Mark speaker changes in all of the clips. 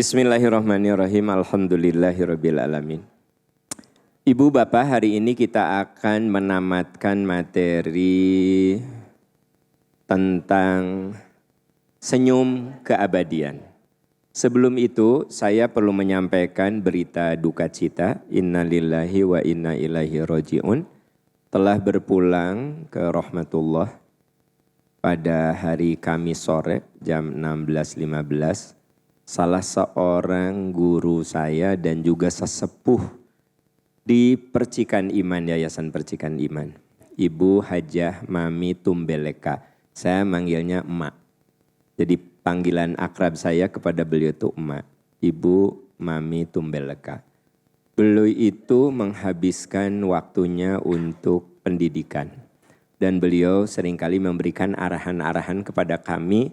Speaker 1: Bismillahirrahmanirrahim. Alhamdulillahirabbil alamin. Ibu Bapak, hari ini kita akan menamatkan materi tentang senyum keabadian. Sebelum itu, saya perlu menyampaikan berita duka cita. Innalillahi wa inna ilaihi raji'un. Telah berpulang ke rahmatullah pada hari Kamis sore jam 16.15. Salah seorang guru saya dan juga sesepuh di Percikan Iman, Yayasan Percikan Iman. Ibu Hajah Mami Tumbeleka. Saya manggilnya Emak. Jadi panggilan akrab saya kepada beliau itu Emak. Ibu Mami Tumbeleka. Beliau itu menghabiskan waktunya untuk pendidikan. Dan beliau seringkali memberikan arahan-arahan kepada kami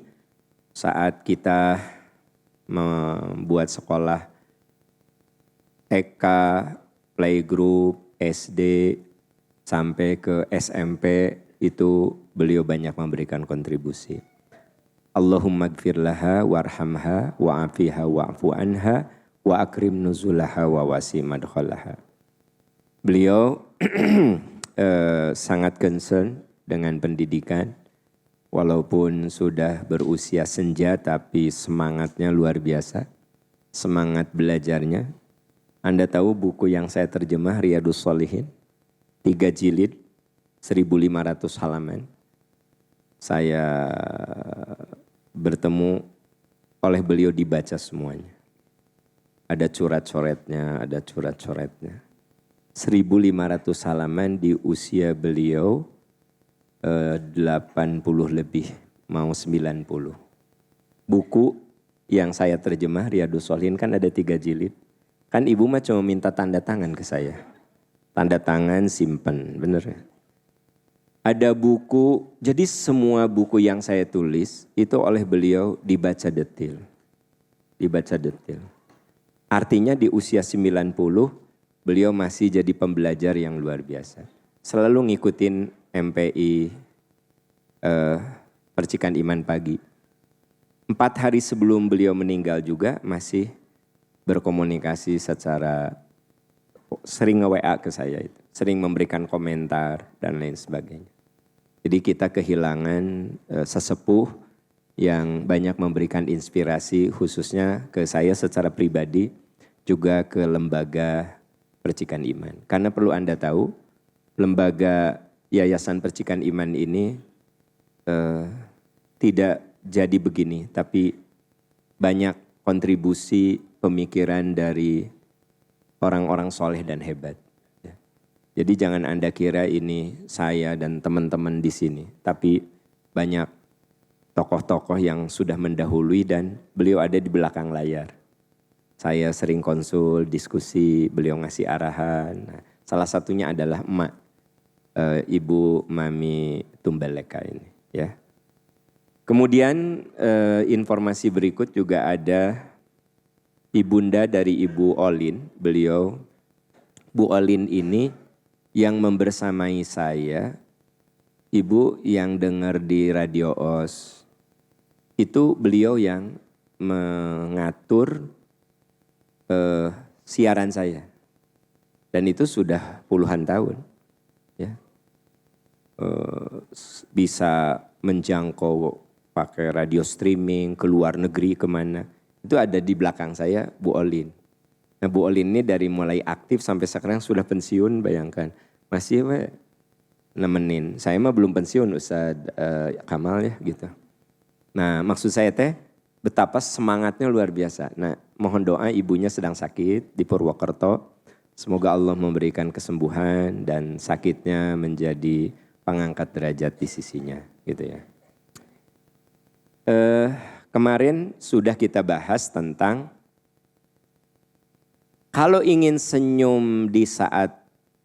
Speaker 1: saat kita membuat sekolah TK, playgroup, SD, sampai ke SMP, itu beliau banyak memberikan kontribusi. Allahumma gfir laha warhamha wa'afiha wa'fu anha wa akrim nuzulaha wa wasi madkhalaha. Beliau sangat concern dengan pendidikan. Walaupun sudah berusia senja tapi semangatnya luar biasa. Semangat belajarnya. Anda tahu buku yang saya terjemah Riyadhus Shalihin. 3 jilid, 1.500 halaman. Saya bertemu oleh beliau dibaca semuanya. Ada coret-coretnya, ada coret-coretnya. 1.500 halaman di usia beliau 80 lebih, mau 90. Buku yang saya terjemah Riyadhus Shalihin kan ada 3 jilid. Kan ibu mah cuma minta tanda tangan ke saya. Tanda tangan simpen, bener ya? Ada buku, jadi semua buku yang saya tulis itu oleh beliau dibaca detil. Dibaca detil. Artinya di usia 90 beliau masih jadi pembelajar yang luar biasa. Selalu ngikutin MPI Percikan Iman Pagi. 4 hari sebelum beliau meninggal juga masih berkomunikasi secara sering nge-WA ke saya itu. Sering memberikan komentar dan lain sebagainya. Jadi kita kehilangan sesepuh yang banyak memberikan inspirasi khususnya ke saya secara pribadi juga ke lembaga Percikan Iman. Karena perlu Anda tahu, lembaga Yayasan Percikan Iman ini tidak jadi begini, tapi banyak kontribusi pemikiran dari orang-orang soleh dan hebat. Jadi jangan Anda kira ini saya dan teman-teman di sini, tapi banyak tokoh-tokoh yang sudah mendahului dan beliau ada di belakang layar. Saya sering konsul, diskusi, beliau ngasih arahan. Nah, salah satunya adalah Emak. Ibu Mami Tumbeleka ini, ya. Kemudian informasi berikut juga ada ibunda dari Ibu Olin. Beliau, Bu Olin ini yang membersamai saya, Ibu yang dengar di Radio OS, itu beliau yang mengatur siaran saya. Dan itu sudah puluhan tahun, ya. Bisa menjangkau pakai radio streaming ke luar negeri kemana. Itu ada di belakang saya Bu Olin. Nah Bu Olin ini dari mulai aktif sampai sekarang sudah pensiun, bayangkan. Masih nemenin. Saya mah belum pensiun Ustaz Kamal ya gitu. Nah maksud saya betapa semangatnya luar biasa. Nah mohon doa, ibunya sedang sakit di Purwokerto. Semoga Allah memberikan kesembuhan dan sakitnya menjadi pengangkat derajat di sisinya, gitu ya. Kemarin sudah kita bahas tentang kalau ingin senyum di saat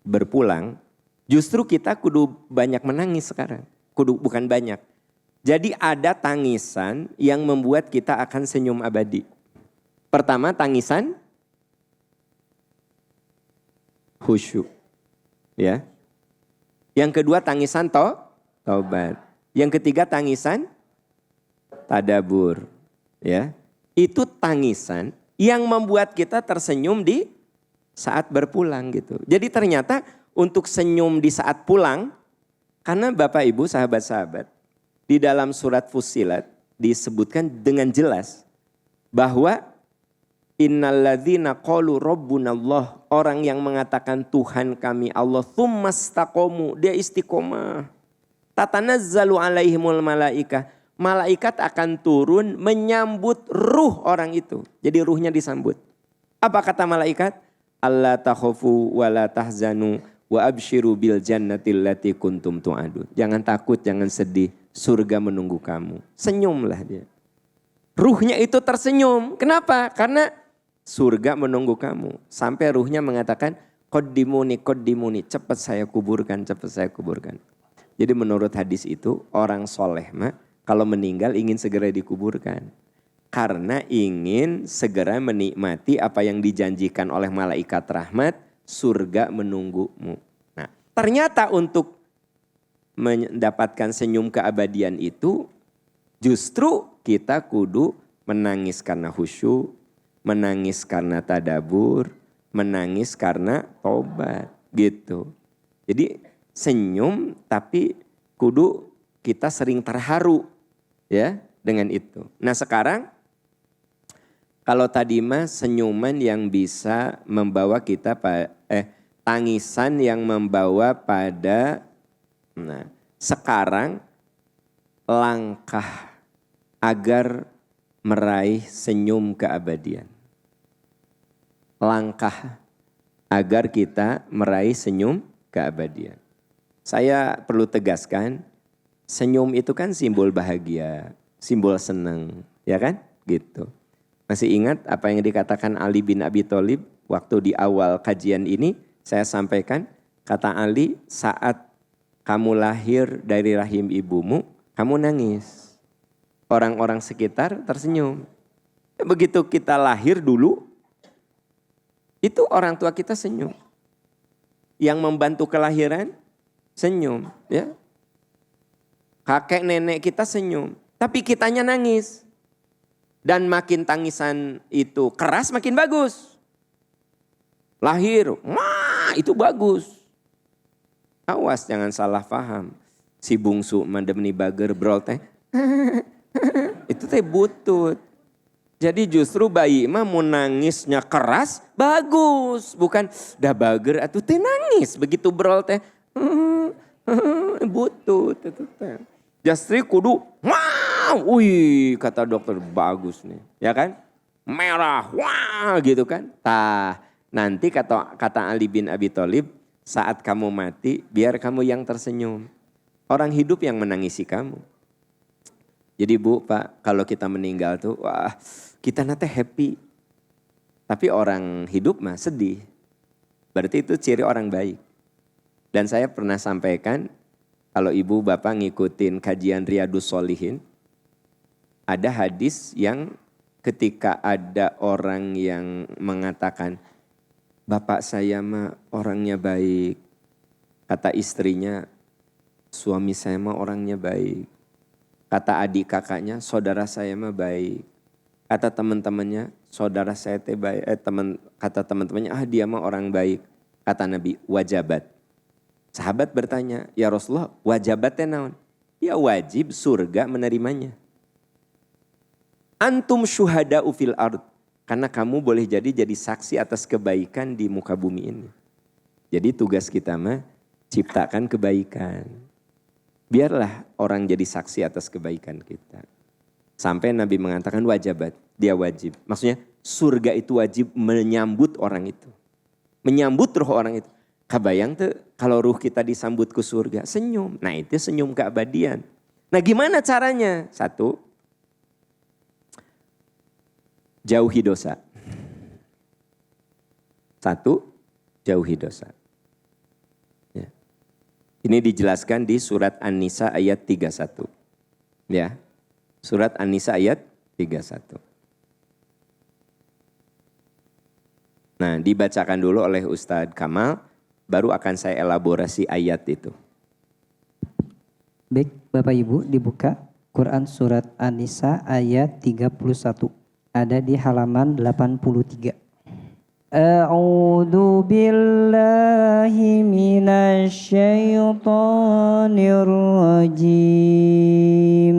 Speaker 1: berpulang, justru kita kudu banyak menangis sekarang. Bukan banyak. Jadi ada tangisan yang membuat kita akan senyum abadi. Pertama tangisan khusyuk, ya. Yang kedua tangisan taubat. Yang ketiga tangisan tadabur, ya. Itu tangisan yang membuat kita tersenyum di saat berpulang gitu. Jadi ternyata untuk senyum di saat pulang, karena Bapak Ibu sahabat-sahabat, di dalam surat Fussilat disebutkan dengan jelas bahwa innalladzina qalu rabbunallah, orang yang mengatakan Tuhan kami Allah, tsumastaqamu, dia istiqomah. Tatanazzalu alaihimul malaikah, malaikat akan turun menyambut ruh orang itu. Jadi ruhnya disambut. Apa kata malaikat? Alla takhafu wa la tahzanu wa absyiru bil jannatil lati kuntum tu'adun. Jangan takut, jangan sedih, surga menunggu kamu. Senyumlah dia. Ruhnya itu tersenyum. Kenapa? Karena surga menunggu kamu. Sampai ruhnya mengatakan, qaddimuni, cepat saya kuburkan, cepat saya kuburkan. Jadi menurut hadis itu, orang soleh mah kalau meninggal ingin segera dikuburkan. Karena ingin segera menikmati apa yang dijanjikan oleh malaikat rahmat, surga menunggumu. Nah, ternyata untuk mendapatkan senyum keabadian itu, justru kita kudu menangis karena khusyuk, menangis karena tadabur, menangis karena tobat gitu. Jadi senyum tapi kudu kita sering terharu ya dengan itu. Nah sekarang kalau tadi mah senyuman yang bisa membawa kita tangisan yang membawa pada, nah sekarang langkah agar meraih senyum keabadian. Langkah agar kita meraih senyum keabadian. Saya perlu tegaskan, senyum itu kan simbol bahagia, simbol senang, ya kan? Gitu. Masih ingat apa yang dikatakan Ali bin Abi Thalib waktu di awal kajian ini saya sampaikan, kata Ali, saat kamu lahir dari rahim ibumu, kamu nangis. Orang-orang sekitar tersenyum. Begitu kita lahir dulu, itu orang tua kita senyum. Yang membantu kelahiran, senyum. Ya. Kakek nenek kita senyum. Tapi kitanya nangis. Dan makin tangisan itu keras makin bagus. Lahir, wah itu bagus. Awas jangan salah paham. Si bungsu mandemni bager brol teh. Itu teh butut. Jadi justru bayi mah mau nangisnya keras bagus. Bukan dah bager atuh teh nangis. Begitu brol teh butut itu teh. Justru kudu wow, wih kata dokter bagus nih. Ya kan? Merah, wah gitu kan. Tah nanti kata Ali bin Abi Thalib, saat kamu mati biar kamu yang tersenyum. Orang hidup yang menangisi kamu. Jadi Bu, Pak, kalau kita meninggal tuh, wah kita nanti happy. Tapi orang hidup mah sedih. Berarti itu ciri orang baik. Dan saya pernah sampaikan, kalau Ibu Bapak ngikutin kajian Riyadus Shalihin, ada hadis yang ketika ada orang yang mengatakan, Bapak saya mah orangnya baik. Kata istrinya, suami saya mah orangnya baik. Kata adik kakaknya, saudara saya mah baik. Kata teman-temannya, saudara saya teh baik. Kata teman-temannya, dia mah orang baik. Kata Nabi, wajabat. Sahabat bertanya, ya Rasulullah, wajabat teh naon? Ya wajib surga menerimanya. Antum syuhada'u fil ard. Karena kamu boleh jadi saksi atas kebaikan di muka bumi ini. Jadi tugas kita mah ciptakan kebaikan. Biarlah orang jadi saksi atas kebaikan kita. Sampai Nabi mengatakan wajabat, dia wajib. Maksudnya surga itu wajib menyambut orang itu. Menyambut ruh orang itu. Kabayang tuh kalau ruh kita disambut ke surga, senyum. Nah itu senyum keabadian. Nah gimana caranya? Satu, jauhi dosa. Satu, jauhi dosa. Ya. Ini dijelaskan di surat An-Nisa ayat 31. Ya. Surat An-Nisa ayat 31. Nah dibacakan dulu oleh Ustadz Kamal, baru akan saya elaborasi ayat itu.
Speaker 2: Baik Bapak Ibu, dibuka Quran surat An-Nisa ayat 31. Ada di halaman 83. A'udzu billahi minasy syaithanir rajim.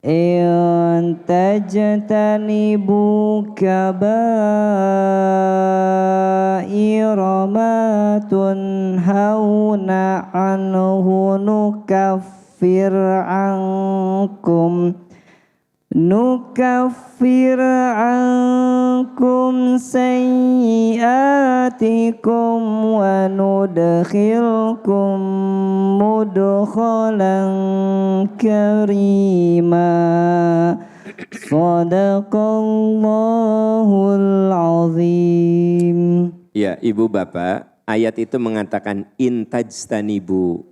Speaker 2: In tajtanibu kabaira ma tunhauna anhu nukaffir ankum sayyiatikum wa nudkhilkum mudkhalan karima. Shadaqallahul azim.
Speaker 1: Ya, Ibu Bapak, ayat itu mengatakan intajtanibu,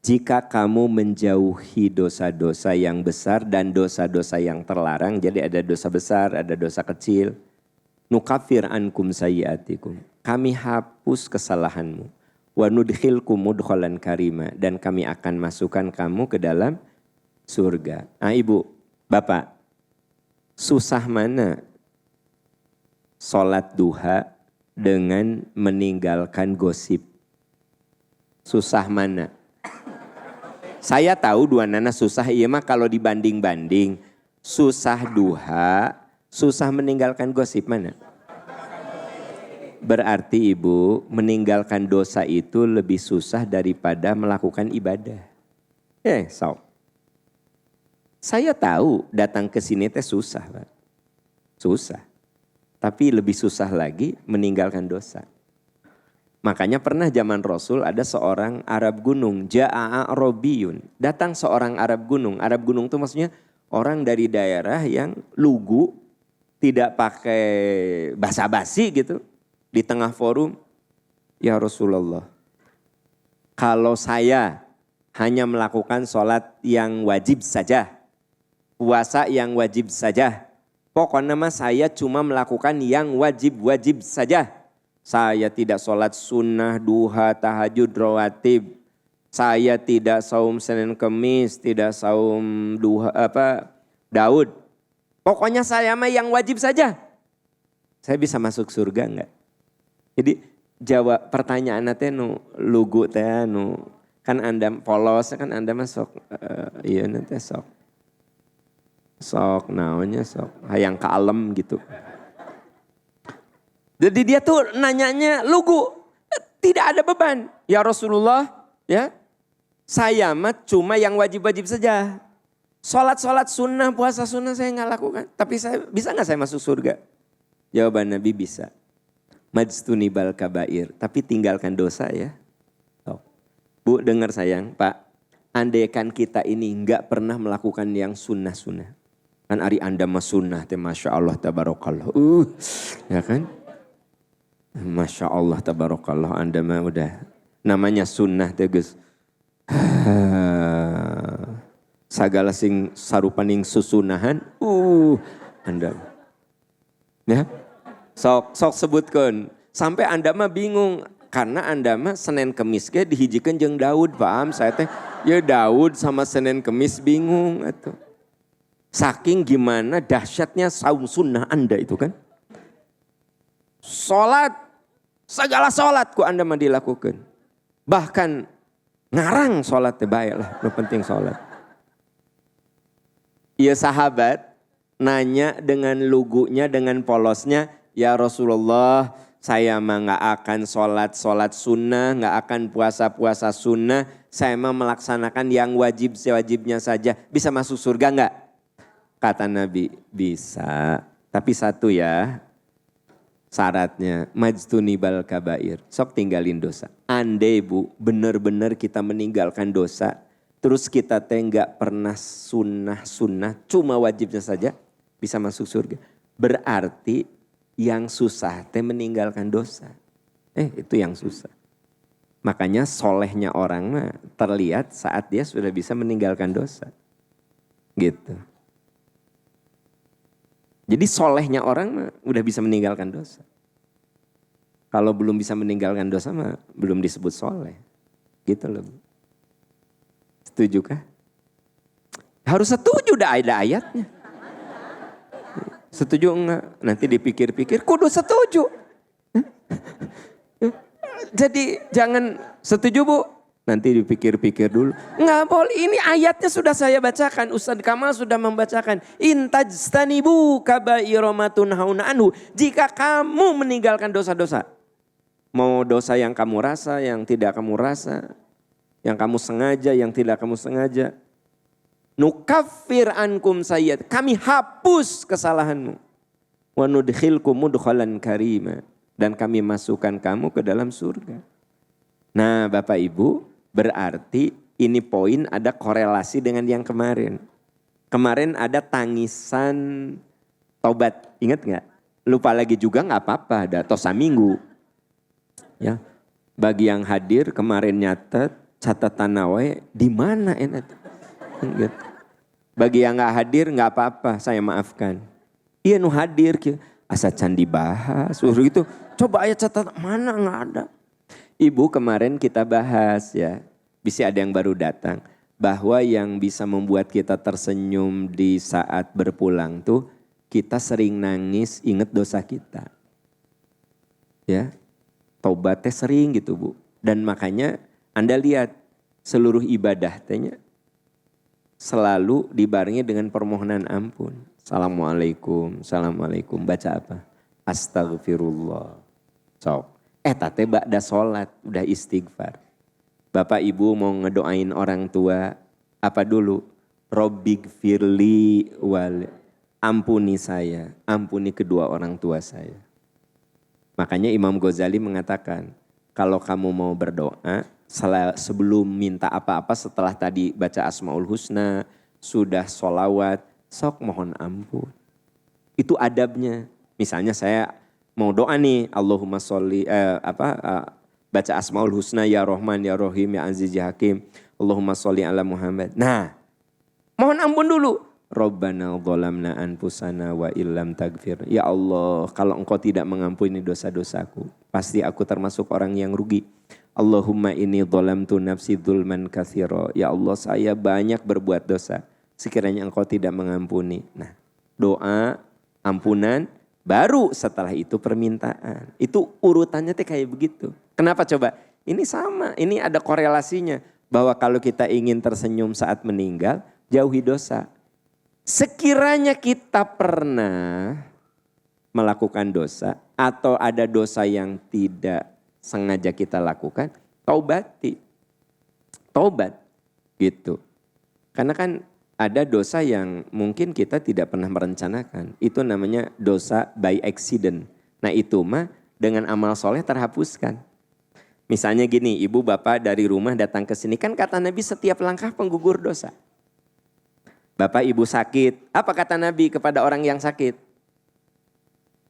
Speaker 1: jika kamu menjauhi dosa-dosa yang besar dan dosa-dosa yang terlarang, jadi ada dosa besar, ada dosa kecil. Nukafir ankum sayyiatikum, kami hapus kesalahanmu. Wa nudkhilkum mudkhalan karima, dan kami akan masukkan kamu ke dalam surga. Nah Ibu, Bapak, susah mana sholat duha dengan meninggalkan gosip? Susah mana? Saya tahu dua nana susah, iya mah kalau dibanding-banding. Susah duha, susah meninggalkan gosip mana? Berarti Ibu, meninggalkan dosa itu lebih susah daripada melakukan ibadah. So. Saya tahu datang ke sini teh susah, Pak. Susah. Tapi lebih susah lagi meninggalkan dosa. Makanya pernah zaman Rasul ada seorang Arab gunung, Ja'a Robiyun. Datang seorang Arab gunung. Arab gunung itu maksudnya orang dari daerah yang lugu, tidak pakai basa-basi gitu. Di tengah forum, ya Rasulullah, kalau saya hanya melakukan sholat yang wajib saja, puasa yang wajib saja, pokoknya mah saya cuma melakukan yang wajib-wajib saja. Saya tidak sholat sunnah, duha, tahajud, rawatib. Saya tidak saum Senin Kemis, tidak saum duha Daud. Pokoknya saya mah yang wajib saja. Saya bisa masuk surga enggak? Jadi jawab pertanyaan teh nu lugu teh nu kan Anda polos kan Anda masuk iya nanti sok naonnya sok hayang kalem gitu. Jadi dia tuh nanyanya lugu, tidak ada beban. Ya Rasulullah, ya saya mah cuma yang wajib-wajib saja. Sholat sunnah, puasa sunnah saya nggak lakukan. Tapi saya bisa nggak saya masuk surga? Jawaban Nabi bisa. Majtunibal kabair, tapi tinggalkan dosa ya. Bu dengar sayang, Pak, andaikan kita ini nggak pernah melakukan yang sunnah-sunnah. Kan ari Anda mah sunnah, masya Allah tabarakallah. Ya kan? Masya Allah tabarakallah, Anda mah udah namanya sunnah teh geus. Sagala sing sarupaning susunahan, Anda. Ya. Sok sebutkeun. Sampai Anda mah bingung karena Anda mah Senin Kemis ge dihijikeun jeung Daud, paham saya teh. Ya Daud sama Senin Kemis bingung atuh. Saking gimana dahsyatnya saum sunnah Anda itu kan. Sholat, segala sholat ku Anda mah dilakukan. Bahkan ngarang sholat teh bae lah, nu penting sholat. Iya sahabat nanya dengan lugunya, dengan polosnya, ya Rasulullah saya mah gak akan sholat sunnah, gak akan puasa sunnah. Saya mah melaksanakan yang wajibnya saja. Bisa masuk surga gak? Kata Nabi, bisa. Tapi satu ya, syaratnya majtunibal kabair, sok tinggalin dosa. Andai Bu, benar-benar kita meninggalkan dosa, terus kita teh nggak pernah sunnah, cuma wajibnya saja, bisa masuk surga. Berarti yang susah teh meninggalkan dosa. Itu yang susah. Makanya solehnya orang mah terlihat saat dia sudah bisa meninggalkan dosa. Gitu. Jadi solehnya orang mah udah bisa meninggalkan dosa. Kalau belum bisa meninggalkan dosa mah belum disebut soleh. Gitu loh. Setuju kah? Harus setuju, udah ada ayatnya. Setuju enggak? Nanti dipikir-pikir, kudu setuju. Jadi jangan setuju bu, nanti dipikir-pikir dulu. Enggak boleh, ini ayatnya sudah saya bacakan. Ustadz Kamal sudah membacakan. Intajtanibu kabairomatun hauna anhu. Jika kamu meninggalkan dosa-dosa. Mau dosa yang kamu rasa, yang tidak kamu rasa. Yang kamu sengaja, yang tidak kamu sengaja. Nukaffir ankum sayyid. Kami hapus kesalahanmu. Wa nudkhilkum mudkhalan karima. Dan kami masukkan kamu ke dalam surga. Nah Bapak Ibu, berarti ini poin ada korelasi dengan yang kemarin. Kemarin ada tangisan taubat. Ingat nggak? Lupa lagi juga nggak apa-apa, ada tosa minggu. Ya. Bagi yang hadir kemarin nyatet, catatan nawe di mana enak. Bagi yang nggak hadir nggak apa-apa, saya maafkan. Iya nu hadir, asa can dibahas, suruh itu. Coba ayat catatan mana nggak ada. Ibu kemarin kita bahas ya, bisa ada yang baru datang. Bahwa yang bisa membuat kita tersenyum di saat berpulang tuh, kita sering nangis ingat dosa kita. Ya, taubatnya sering gitu Bu. Dan makanya Anda lihat seluruh ibadah tehnya selalu dibarengi dengan permohonan ampun. Assalamualaikum, assalamualaikum. Baca apa? Astagfirullah. Sok. Tate ba'da sholat, udah istighfar. Bapak ibu mau ngedoain orang tua, apa dulu? Robbik firli wal, ampuni saya, ampuni kedua orang tua saya. Makanya Imam Ghazali mengatakan, kalau kamu mau berdoa, sebelum minta apa-apa setelah tadi baca Asmaul Husna, sudah sholawat, sok mohon ampun. Itu adabnya. Misalnya saya mau doa nih, Allahumma sholli, baca Asmaul Husna, ya Rahman, ya Rahim, ya Aziz, ya Hakim, Allahumma sholli ala Muhammad. Nah, mohon ampun dulu. Rabbana dhalamna anfusana wa illam tagfir. Ya Allah, kalau engkau tidak mengampuni dosa-dosaku, pasti aku termasuk orang yang rugi. Allahumma inni dhalamtu nafsi dzulman katsira. Ya Allah, saya banyak berbuat dosa. Sekiranya engkau tidak mengampuni. Nah, doa, ampunan, baru setelah itu permintaan. Itu urutannya tuh kayak begitu. Kenapa coba? Ini sama, ini ada korelasinya. Bahwa kalau kita ingin tersenyum saat meninggal, jauhi dosa. Sekiranya kita pernah melakukan dosa atau ada dosa yang tidak sengaja kita lakukan, taubati. Taubat gitu. Karena kan ada dosa yang mungkin kita tidak pernah merencanakan. Itu namanya dosa by accident. Nah itu mah dengan amal soleh terhapuskan. Misalnya gini, ibu bapak dari rumah datang ke sini, kan kata Nabi setiap langkah penggugur dosa. Bapak ibu sakit, apa kata Nabi kepada orang yang sakit?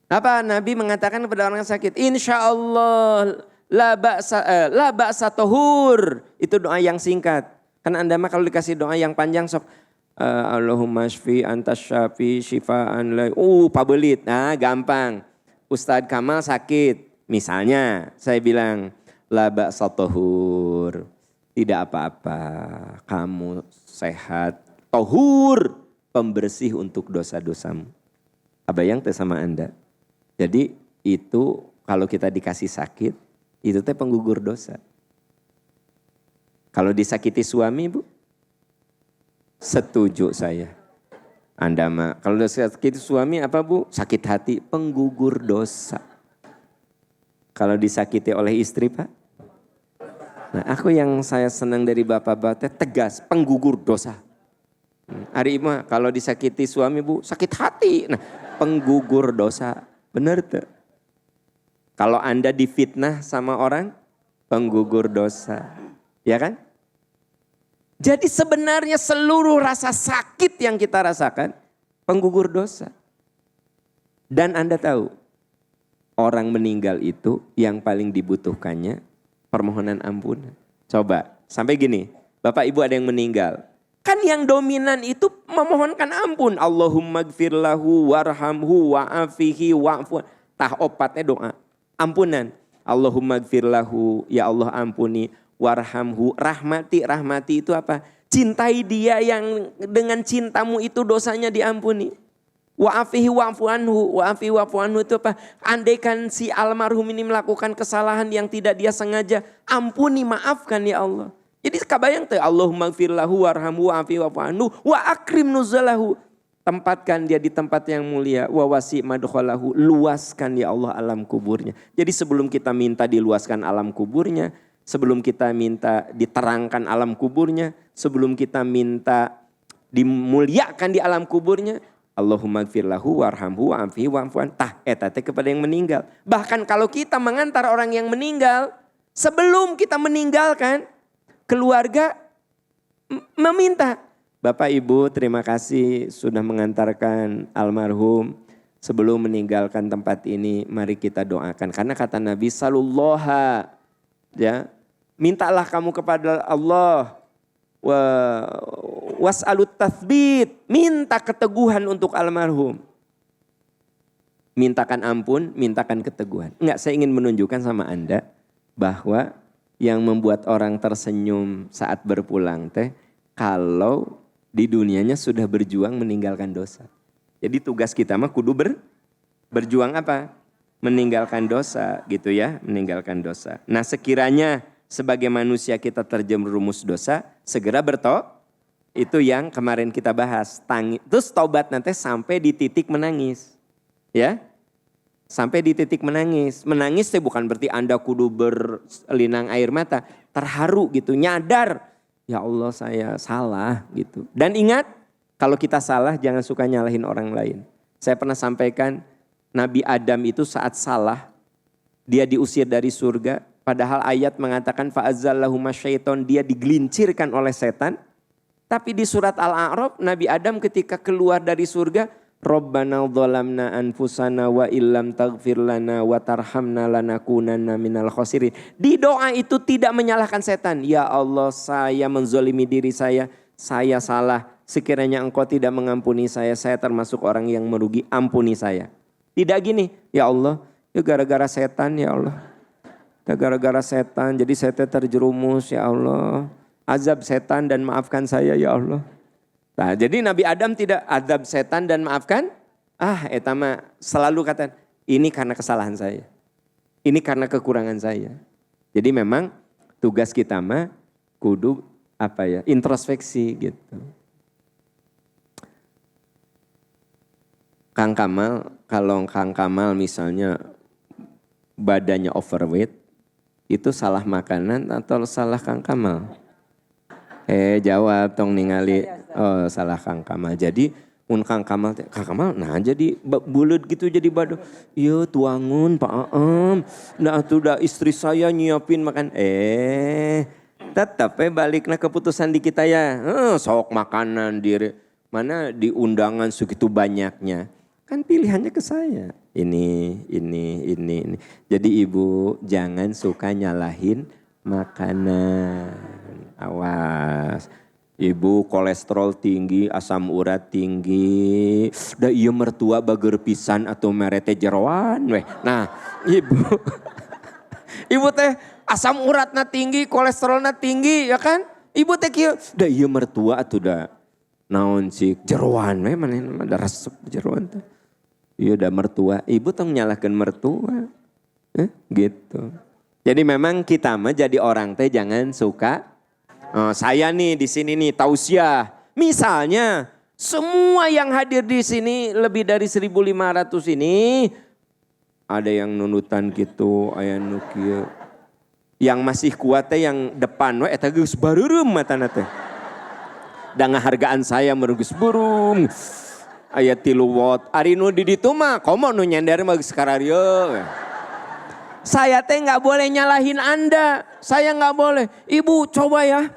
Speaker 1: Apa Nabi mengatakan kepada orang yang sakit? Insya Allah la ba'sa tohur. Itu doa yang singkat. Kan Anda mah kalau dikasih doa yang panjang sok. Allahumma shfi antas syafi shifaan la. Pabelit. Nah gampang. Ustadz Kamal sakit. Misalnya saya bilang la ba'sa tohur. Tidak apa-apa. Kamu sehat. Tohur, pembersih untuk dosa-dosamu. Abayang teh sama Anda. Jadi itu kalau kita dikasih sakit, itu teh penggugur dosa. Kalau disakiti suami Bu, setuju saya. Anda mah, kalau disakiti suami apa Bu? Sakit hati, penggugur dosa. Kalau disakiti oleh istri Pak? Nah aku yang saya senang dari bapak-bapak tegas, penggugur dosa. Hari ini kalau disakiti suami Bu, sakit hati. Nah, penggugur dosa. Benar tuh. Kalau Anda difitnah sama orang, penggugur dosa. Ya kan? Jadi sebenarnya seluruh rasa sakit yang kita rasakan, penggugur dosa. Dan Anda tahu, orang meninggal itu yang paling dibutuhkannya permohonan ampunan. Coba, sampai gini, Bapak Ibu ada yang meninggal. Kan yang dominan itu memohonkan ampun. Allahumma gfir lahu warhamhu wa'afihi wa'fu. Tah opatnya doa. Ampunan. Allahumma gfir lahu, ya Allah ampuni. Warhamhu, rahmati. Rahmati itu apa? Cintai dia yang dengan cintamu itu dosanya diampuni. Wa'afihi wa'fu anhu. Wa'afihi wa'fu anhu itu apa? Andaikan si almarhum ini melakukan kesalahan yang tidak dia sengaja, ampuni, maafkan ya Allah. Jadi kebayang tuh, Allahumma gfir lahu warhamhu wa'afihi wa'fu anhu wa akrim nuzalahu. Tempatkan dia di tempat yang mulia. Wa wasi' madkhalahu. Luaskan ya Allah alam kuburnya. Jadi sebelum kita minta diluaskan alam kuburnya, sebelum kita minta diterangkan alam kuburnya, sebelum kita minta dimuliakan di alam kuburnya, Allahumma gfir lahu warhamhu wa'afihi wa'fu anhu. Tah eta teh kepada yang meninggal. Bahkan kalau kita mengantar orang yang meninggal, sebelum kita meninggalkan, keluarga meminta, Bapak Ibu terima kasih sudah mengantarkan almarhum. Sebelum meninggalkan tempat ini, mari kita doakan. Karena kata Nabi sallallahu, ya, mintalah kamu kepada Allah, was'alut tathbit, minta keteguhan untuk almarhum. Mintakan ampun, mintakan keteguhan. Enggak, saya ingin menunjukkan sama Anda bahwa yang membuat orang tersenyum saat berpulang teh kalau di dunianya sudah berjuang meninggalkan dosa. Jadi tugas kita mah kudu berjuang apa? Meninggalkan dosa gitu ya, meninggalkan dosa. Nah, sekiranya sebagai manusia kita terjerumus dosa, segera itu yang kemarin kita bahas. Terus taubat nanti sampai di titik menangis. Ya, sampai di titik menangis. Menangis itu bukan berarti Anda kudu berlinang air mata. Terharu gitu, nyadar. Ya Allah saya salah gitu. Dan ingat, kalau kita salah jangan suka nyalahin orang lain. Saya pernah sampaikan, Nabi Adam itu saat salah, dia diusir dari surga. Padahal ayat mengatakan fa'azzallahuma syaiton, dia digelincirkan oleh setan. Tapi di surat Al-A'raf Nabi Adam ketika keluar dari surga, Rabbana dzalamna anfusana wa illam taghfir lana wa tarhamna lanakunanna minal khosirin. Di doa itu tidak menyalahkan setan. Ya Allah saya menzolimi diri saya salah. Sekiranya engkau tidak mengampuni saya termasuk orang yang merugi, ampuni saya. Tidak gini, ya Allah, ya gara-gara setan ya Allah. Gara-gara setan, jadi saya terjerumus ya Allah. Azab setan dan maafkan saya ya Allah. Nah, jadi Nabi Adam tidak azab setan dan maafkan. Etama selalu kata, ini karena kesalahan saya. Ini karena kekurangan saya. Jadi memang tugas kita mah kudu introspeksi gitu. Kang Kamal, kalau Kang Kamal misalnya badannya overweight, itu salah makanan atau salah Kang Kamal? Jawab tong ningali. Oh, salah Kang Kamal. Jadi Kang Kamal nah jadi bulut gitu jadi badan. Iya tuangun Pak Aam. Nah tuh udah istri saya nyiapin makan. Tetap baliknya keputusan di kita ya. Sok makanan diri. Mana di undangan segitu banyaknya. Kan pilihannya ke saya. Ini. Jadi ibu jangan suka nyalahin makanan. Awas. Ibu kolesterol tinggi, asam urat tinggi. Da iya mertua bager pisan atau merete jeroan weh. Nah, ibu teh asam uratna tinggi, kolesterolna tinggi ya kan? Ibu teh kieu, da iya mertua atuh da naon sih jeroan weh mana ada resep jeroan teh. Iya da mertua, ibu tong nyalahkeun mertua. Gitu. Jadi memang kita mah jadi orang teh jangan suka saya nih di sini nih tausiah. Misalnya semua yang hadir di sini lebih dari 1.500 ini ada yang nunutan gitu, aya nu kieu. Yang masih kuat teh yang depan we eta geus bareureum matana teh. Da ngahargaan saya merugus burung. Aya 3 watt. Ari nu di ditu mah komo nu nyender mah geus kararieu. Saya teh enggak boleh nyalahin Anda. Saya enggak boleh. Ibu coba ya.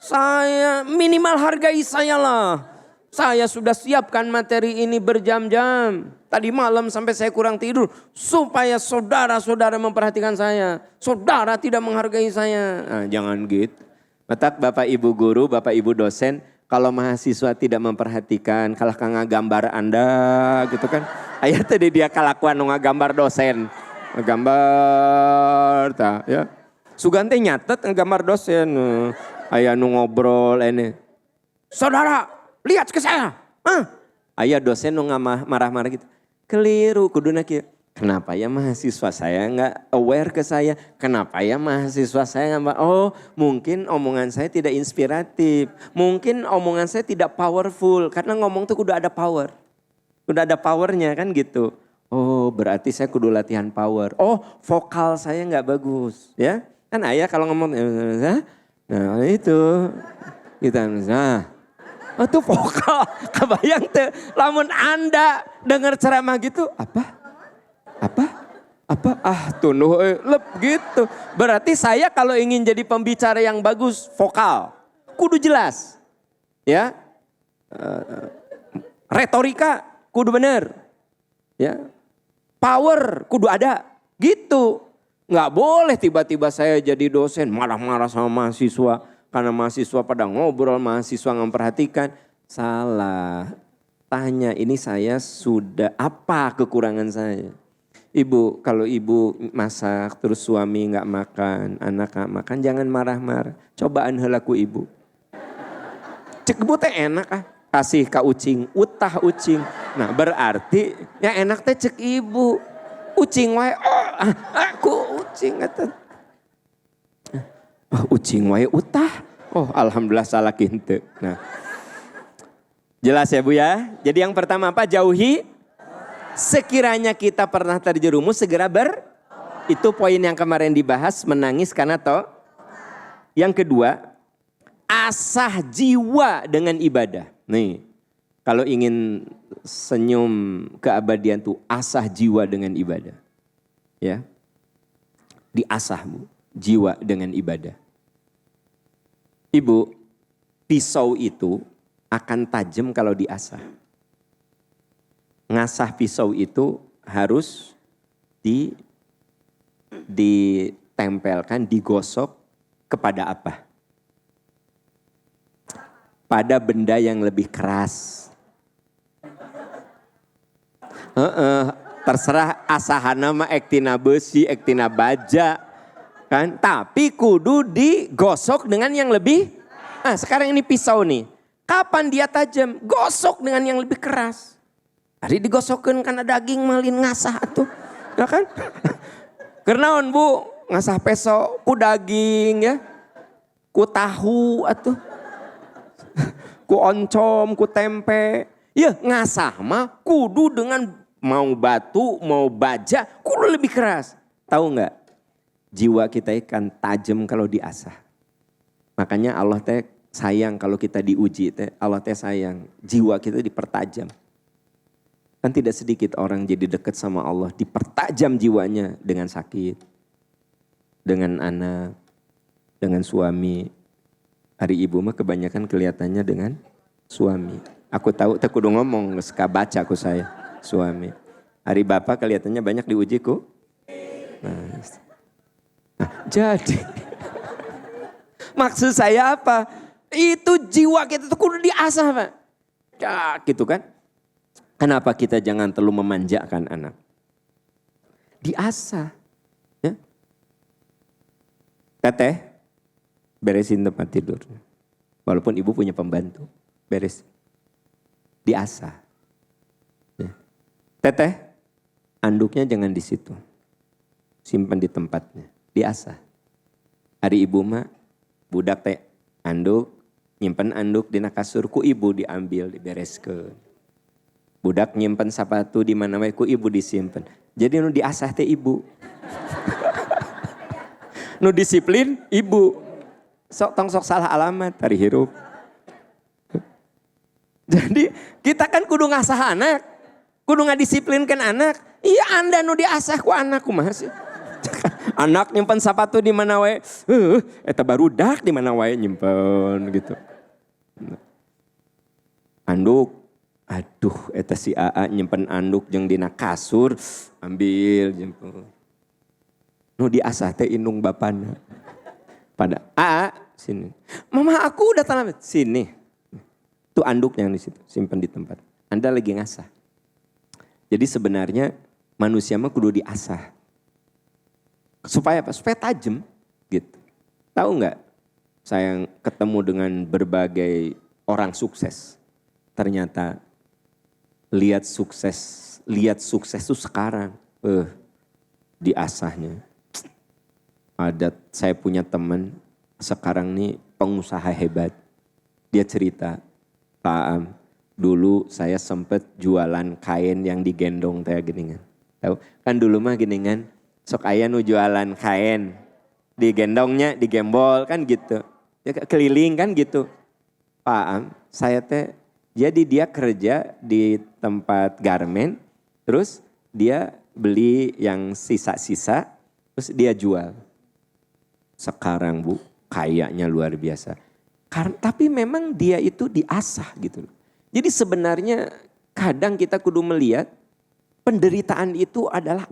Speaker 1: Saya minimal hargai saya lah. Saya sudah siapkan materi ini berjam-jam. Tadi malam sampai saya kurang tidur. Supaya saudara-saudara memperhatikan saya. Saudara tidak menghargai saya. Nah, jangan gitu. Matak Bapak Ibu guru, Bapak Ibu dosen. Kalau mahasiswa tidak memperhatikan. Kalau ngagambar Anda gitu kan. Ayat tadi dia kalakuan ngagambar dosen. Ngagambar. Ya. Sugante nyatet ngagambar dosen. Aya nu ngobrol ini. Saudara, lihat ke saya. Aya dosen nu marah-marah gitu. Keliru kuduna kieu. Kenapa ya mahasiswa saya nggak aware ke saya? Kenapa ya mahasiswa saya nggak? Oh mungkin omongan saya tidak inspiratif. Mungkin omongan saya tidak powerful. Karena ngomong tuh udah ada power. Udah ada powernya kan gitu. Oh berarti saya kudu latihan power. Oh vokal saya nggak bagus. Ya kan ayah kalau ngomong. Nah itu. Kita nah. Oh tuh vokal. Kebayang tuh. Lamun Anda dengar ceramah gitu. Apa? Tunuh lep gitu. Berarti saya kalau ingin jadi pembicara yang bagus, vokal. Kudu jelas. Ya. Retorika kudu bener. Ya. Power kudu ada. Gitu. Nggak boleh tiba-tiba saya jadi dosen marah-marah sama mahasiswa. Karena mahasiswa pada ngobrol, mahasiswa nggak memperhatikan. Salah. Tanya ini saya sudah apa kekurangan saya. Ibu, kalau ibu masak terus suami nggak makan, anak nggak makan, jangan marah-marah. Cobaan helaku ibu. Cek ibu teh enak ah, kasih ka ucing, utah ucing. Nah berarti yang enak teh cek ibu. Ucing wae, aku ucing eta. Ucing wae utah. Oh alhamdulillah salah kinte. Nah. Jelas ya Bu ya. Jadi yang pertama apa? Jauhi. Sekiranya kita pernah terjerumus segera itu poin yang kemarin dibahas, menangis karena Yang kedua, asah jiwa dengan ibadah. Nih, kalau ingin senyum keabadian tuh asah jiwa dengan ibadah. Ya. Diasah Bu, jiwa dengan ibadah. Ibu, pisau itu akan tajam kalau diasah. Ngasah pisau itu harus ditempelkan, digosok kepada apa? Pada benda yang lebih keras. Terserah asahana mah ektina besi, ektina baja. Kan? Tapi kudu digosok dengan yang lebih. Nah sekarang ini pisau nih. Kapan dia tajam? Gosok dengan yang lebih keras. Hari digosokkan karena daging malin ngasah tuh. Ya kan? Kenaon Bu? Ngasah peso ku daging ya. Ku tahu atuh. Ku oncom, ku tempe. Ya ngasah mah kudu dengan mau batu, mau baja, kudu lebih keras. Tahu nggak? Jiwa kita ikan tajam kalau diasah. Makanya Allah teh sayang kalau kita diuji teh. Allah teh sayang. Jiwa kita dipertajam. Kan tidak sedikit orang jadi dekat sama Allah, dipertajam jiwanya dengan sakit, dengan anak, dengan suami. Hari ibu mah kebanyakan kelihatannya dengan suami. Aku tahu, tak kudu ngomong, suka baca aku saya, suami. Hari bapak kelihatannya banyak diuji ku. Nah, jadi, maksud saya apa? Itu jiwa kita tuh kudu diasah Pak. Ya gitu kan. Kenapa kita jangan terlalu memanjakan anak? Diasah. Ya. Teteh, beresin tempat tidur. Walaupun ibu punya pembantu, beres. Diasah. Ya. Teteh, anduknya jangan di situ. Simpan di tempatnya. Diasah. Hari ibu mah, budak teh anduk, nyimpen anduk di kasur, ku ibu diambil, dibereskeun. Budak nyimpen sepatu di mana wae ku ibu disimpan. Jadi nu diasah teh ibu. Nu disiplin ibu. Sok salah alamat hari hirup. Jadi kita kan kudu ngasah anak. Kudu ngadisiplinkan anak. Iya Anda nu diasah ku anak kumaha sih? Anak nyimpen sepatu di mana wae. Eta barudak di mana wae nyimpen gitu. Anduk. Aduh, eta si AA nyimpen anduk jeung dina kasur, ambil jempol. Nu diasah teh indung bapana. Pada AA sini. Mama aku udah talamet sini. Tuh anduknya di situ, simpan di tempat. Anda lagi ngasah. Jadi sebenarnya manusia mah kudu diasah. Supaya apa? Supaya tajam gitu. Tahu nggak? Saya ketemu dengan berbagai orang sukses. Ternyata lihat sukses tuh sekarang. Diasahnya. Saya punya teman sekarang nih pengusaha hebat. Dia cerita, Pak Am, dulu saya sempat jualan kain yang digendong teh geningan. Tahu? Kan dulu mah geningan, sok aya nu jualan kain, digendongnya, digembol kan gitu. Ya, keliling kan gitu. Pak Am, saya teh, jadi dia kerja di tempat garment, terus dia beli yang sisa-sisa, terus dia jual. Sekarang Bu, kayaknya luar biasa. Tapi memang dia itu diasah gitu. Jadi sebenarnya kadang kita kudu melihat penderitaan itu adalah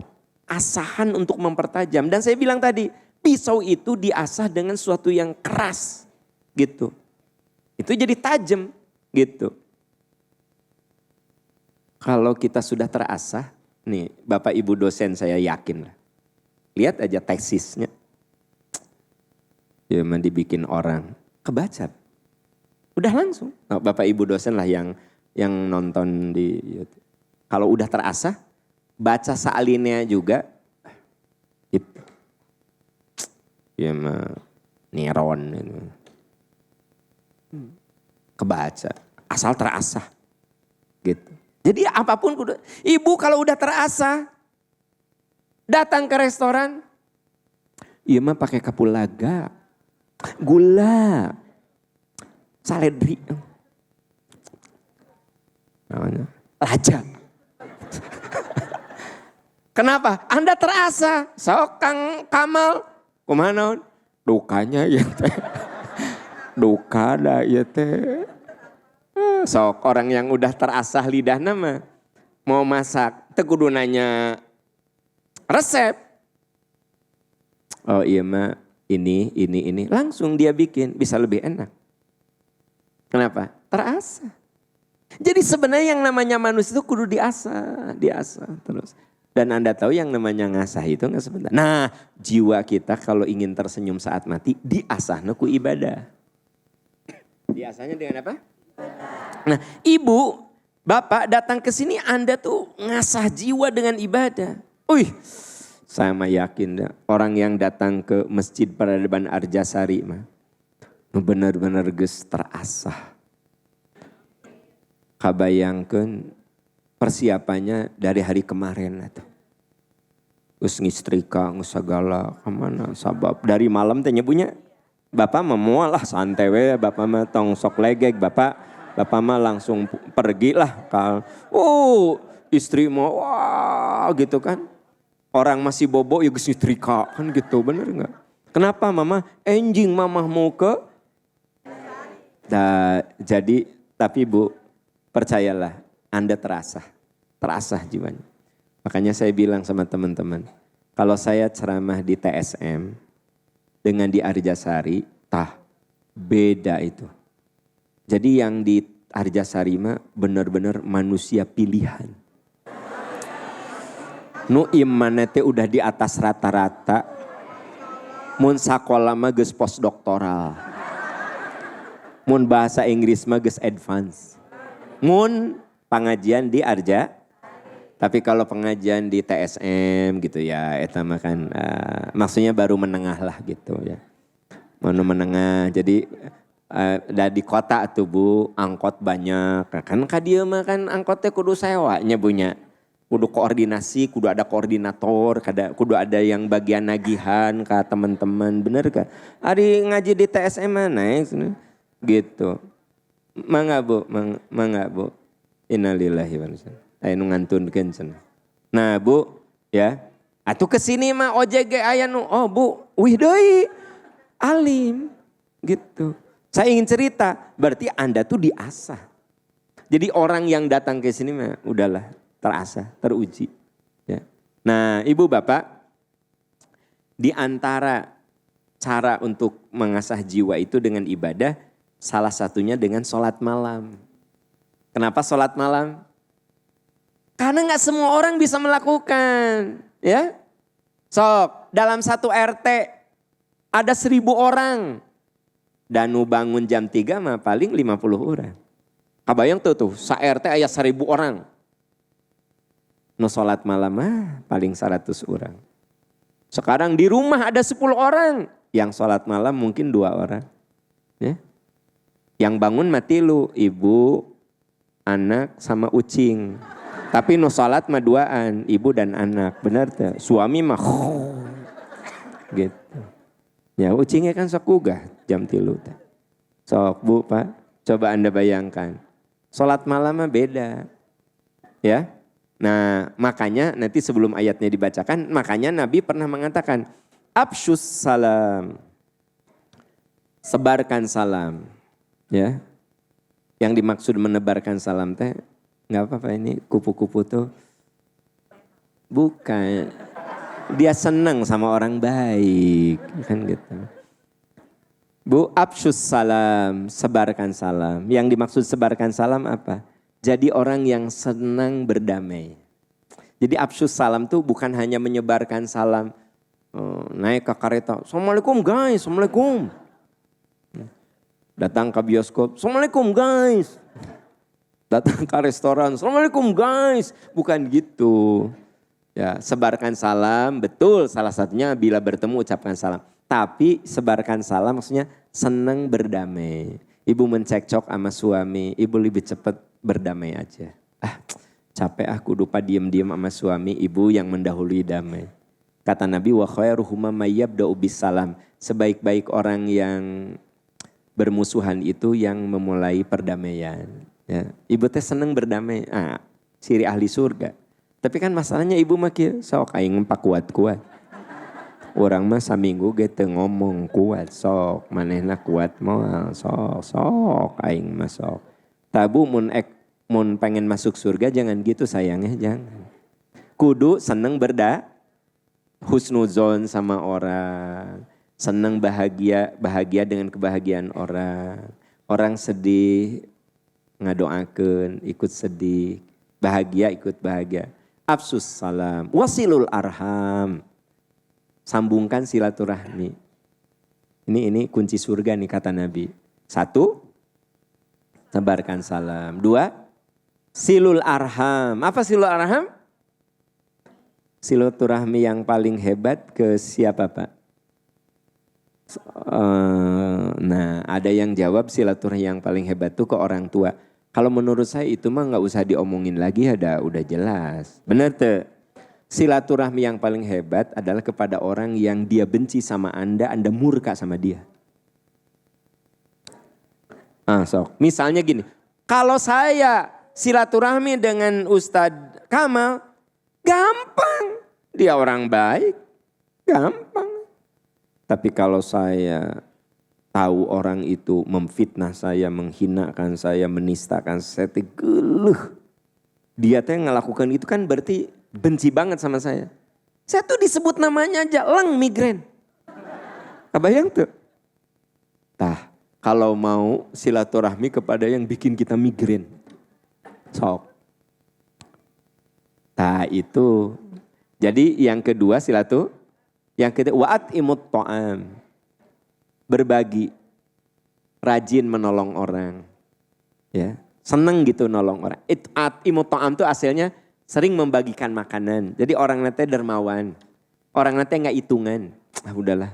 Speaker 1: asahan untuk mempertajam. Dan saya bilang tadi, pisau itu diasah dengan sesuatu yang keras gitu. Itu jadi tajam gitu. Kalau kita sudah terasah, nih Bapak Ibu dosen saya yakin lah. Lihat aja tesisnya. Ya dibikin orang kebaca. Udah langsung. Bapak Ibu dosen lah yang nonton di YouTube. Kalau udah terasah, baca salinnya juga. Itu. Ya neron. Kebaca. Asal terasah. Gitu. Jadi apapun, Ibu kalau udah terasah, datang ke restoran, iya mah pakai kapulaga, gula, saledri, namanya laja. Kenapa? Anda terasa, sok Kang Kamal, kemana? Dukanya ya teh, duka dah ya teh. Sok orang yang udah terasah lidah nama mau masak, teu kudu nanya resep. Oh iya mah ini langsung dia bikin bisa lebih enak. Kenapa? Terasa. Jadi sebenarnya yang namanya manusia itu kudu diasah terus. Dan Anda tahu yang namanya ngasah itu nggak sebentar. Nah, jiwa kita kalau ingin tersenyum saat mati diasahna ku ibadah. Diasahnya dengan apa? Nah, Ibu, Bapak datang ke sini Anda tuh ngasah jiwa dengan ibadah. Saya mah yakin dah, orang yang datang ke Masjid Peradaban Arjasari mah benar-benar geus terasah. Kabayangkeun persiapannya dari hari kemarin atuh. Geus ngistrika, geus sagala kemana sabab dari malam teh nyebunya. Bapak mah moal lah santai we, Bapak mah tong sok legeg, Bapak mah langsung pergi lah. Istri mah wah gitu kan. Orang masih bobo ya geus nyetrika kan gitu, bener enggak? Kenapa mama? Enjing mama mau ke? Jadi tapi Bu, percayalah Anda terasah jiwanya. Makanya saya bilang sama teman-teman, kalau saya ceramah di TSM dengan di Arjasari, beda itu. Jadi yang di Arjasari mah benar-benar manusia pilihan. Nu imannya teh udah di atas rata-rata. Mun sakola mah geus postdoktoral. Mun bahasa Inggris mah geus advance. Mun pengajian di Arja. Tapi kalau pengajian di TSM gitu ya, eta mah kan maksudnya baru menengah lah gitu ya. Mau menengah, jadi di kota tuh Bu, angkot banyak. Kan dia mah kan angkotnya kudu sewanya punya. Kudu koordinasi, kudu ada koordinator, kudu ada yang bagian nagihan ke teman-teman, bener kan? Ari ngaji di TSM mana gitu. Mangga Bu. Innalillahi wa inna ilaihi. Aya nu ngantunkeun cenah. Nah Bu, ya. Atuh kesini mah OJG aya nu, Bu, wih deui alim gitu. Saya ingin cerita, berarti Anda tuh diasah. Jadi orang yang datang ke sini mah udahlah terasah, teruji. Ya. Nah Ibu Bapak, di antara cara untuk mengasah jiwa itu dengan ibadah, salah satunya dengan sholat malam. Kenapa sholat malam? Karena gak semua orang bisa melakukan. Ya, sok dalam satu RT ada 1000 orang. Danu bangun jam 3 mah paling 50 orang. Kabayang tuh sa RT aya 1000 orang. Nu sholat malam paling 100 orang. Sekarang di rumah ada 10 orang. Yang sholat malam mungkin 2 orang. Ya. Yang bangun mati lu, ibu, anak sama ucing. Tapi nu sholat mah 2an, ibu dan anak. Benar tuh. Suami mah gitu. Ya ucingnya kan sok gugah jam 3. Sok bu pak, coba anda bayangkan. Sholat malam mah beda. Ya. Nah makanya nanti sebelum ayatnya dibacakan, makanya Nabi pernah mengatakan, Absyus salam. Sebarkan salam. Ya. Yang dimaksud menebarkan salam teh, nggak apa-apa ini kupu-kupu tuh. Bukan. Dia senang sama orang baik. Kan gitu. Bu, absyus salam, sebarkan salam. Yang dimaksud sebarkan salam apa? Jadi orang yang senang berdamai. Jadi absyus salam tuh bukan hanya menyebarkan salam. Naik ke kereta, Assalamualaikum guys, Assalamualaikum. Datang ke bioskop, Assalamualaikum guys. Datang ke restoran, Assalamualaikum guys. Bukan gitu. Ya, sebarkan salam, betul salah satunya bila bertemu ucapkan salam. Tapi sebarkan salam maksudnya senang berdamai. Ibu mencekcok sama suami, ibu lebih cepat berdamai aja. Capek aku lupa diem-diem sama suami, ibu yang mendahului damai. Kata Nabi, wa khairuhuma mayyabda'u bis salam. Sebaik-baik orang yang bermusuhan itu yang memulai perdamaian. Ya, ibu teh senang berdamai, ciri ahli surga. Tapi kan masalahnya ibu mah kieu sok aing empak kuat-kuat. Orang mah saminggu ge teu ngomong kuat sok, manehna kuat moal sok aing mah sok. Tabu mun pengen masuk surga jangan gitu sayangnya, jangan. Kudu seneng husnuzon sama orang, seneng bahagia dengan kebahagiaan orang. Orang sedih ngadoakeun, ikut sedih, bahagia ikut bahagia. Absus salam, wasilul arham. Sambungkan silaturahmi. Ini kunci surga nih kata Nabi. 1, sebarkan salam. 2, silul arham. Apa silul arham? Silaturahmi yang paling hebat ke siapa Pak? Nah ada yang jawab silaturahmi yang paling hebat tuh ke orang tua. Kalau menurut saya itu mah gak usah diomongin lagi, udah jelas. Benar tuh. Silaturahmi yang paling hebat adalah kepada orang yang dia benci sama Anda murka sama dia. Sok. Misalnya gini, kalau saya silaturahmi dengan Ustadz Kamal, gampang. Dia orang baik, gampang. Tapi kalau saya tahu orang itu memfitnah saya, menghinakan saya, menistakan saya, geluh. Dia teh ngelakukan itu kan berarti benci banget sama saya. Saya tuh disebut namanya aja migrain. Kebayang tuh? Kalau mau silaturahmi kepada yang bikin kita migrain. Sok. Itu. Jadi yang kedua yang kedua wa'at imut to'am. Berbagi, rajin menolong orang, ya seneng gitu nolong orang. Imut to'am itu hasilnya sering membagikan makanan. Jadi orang nanti dermawan, orang nanti nggak hitungan. Udahlah,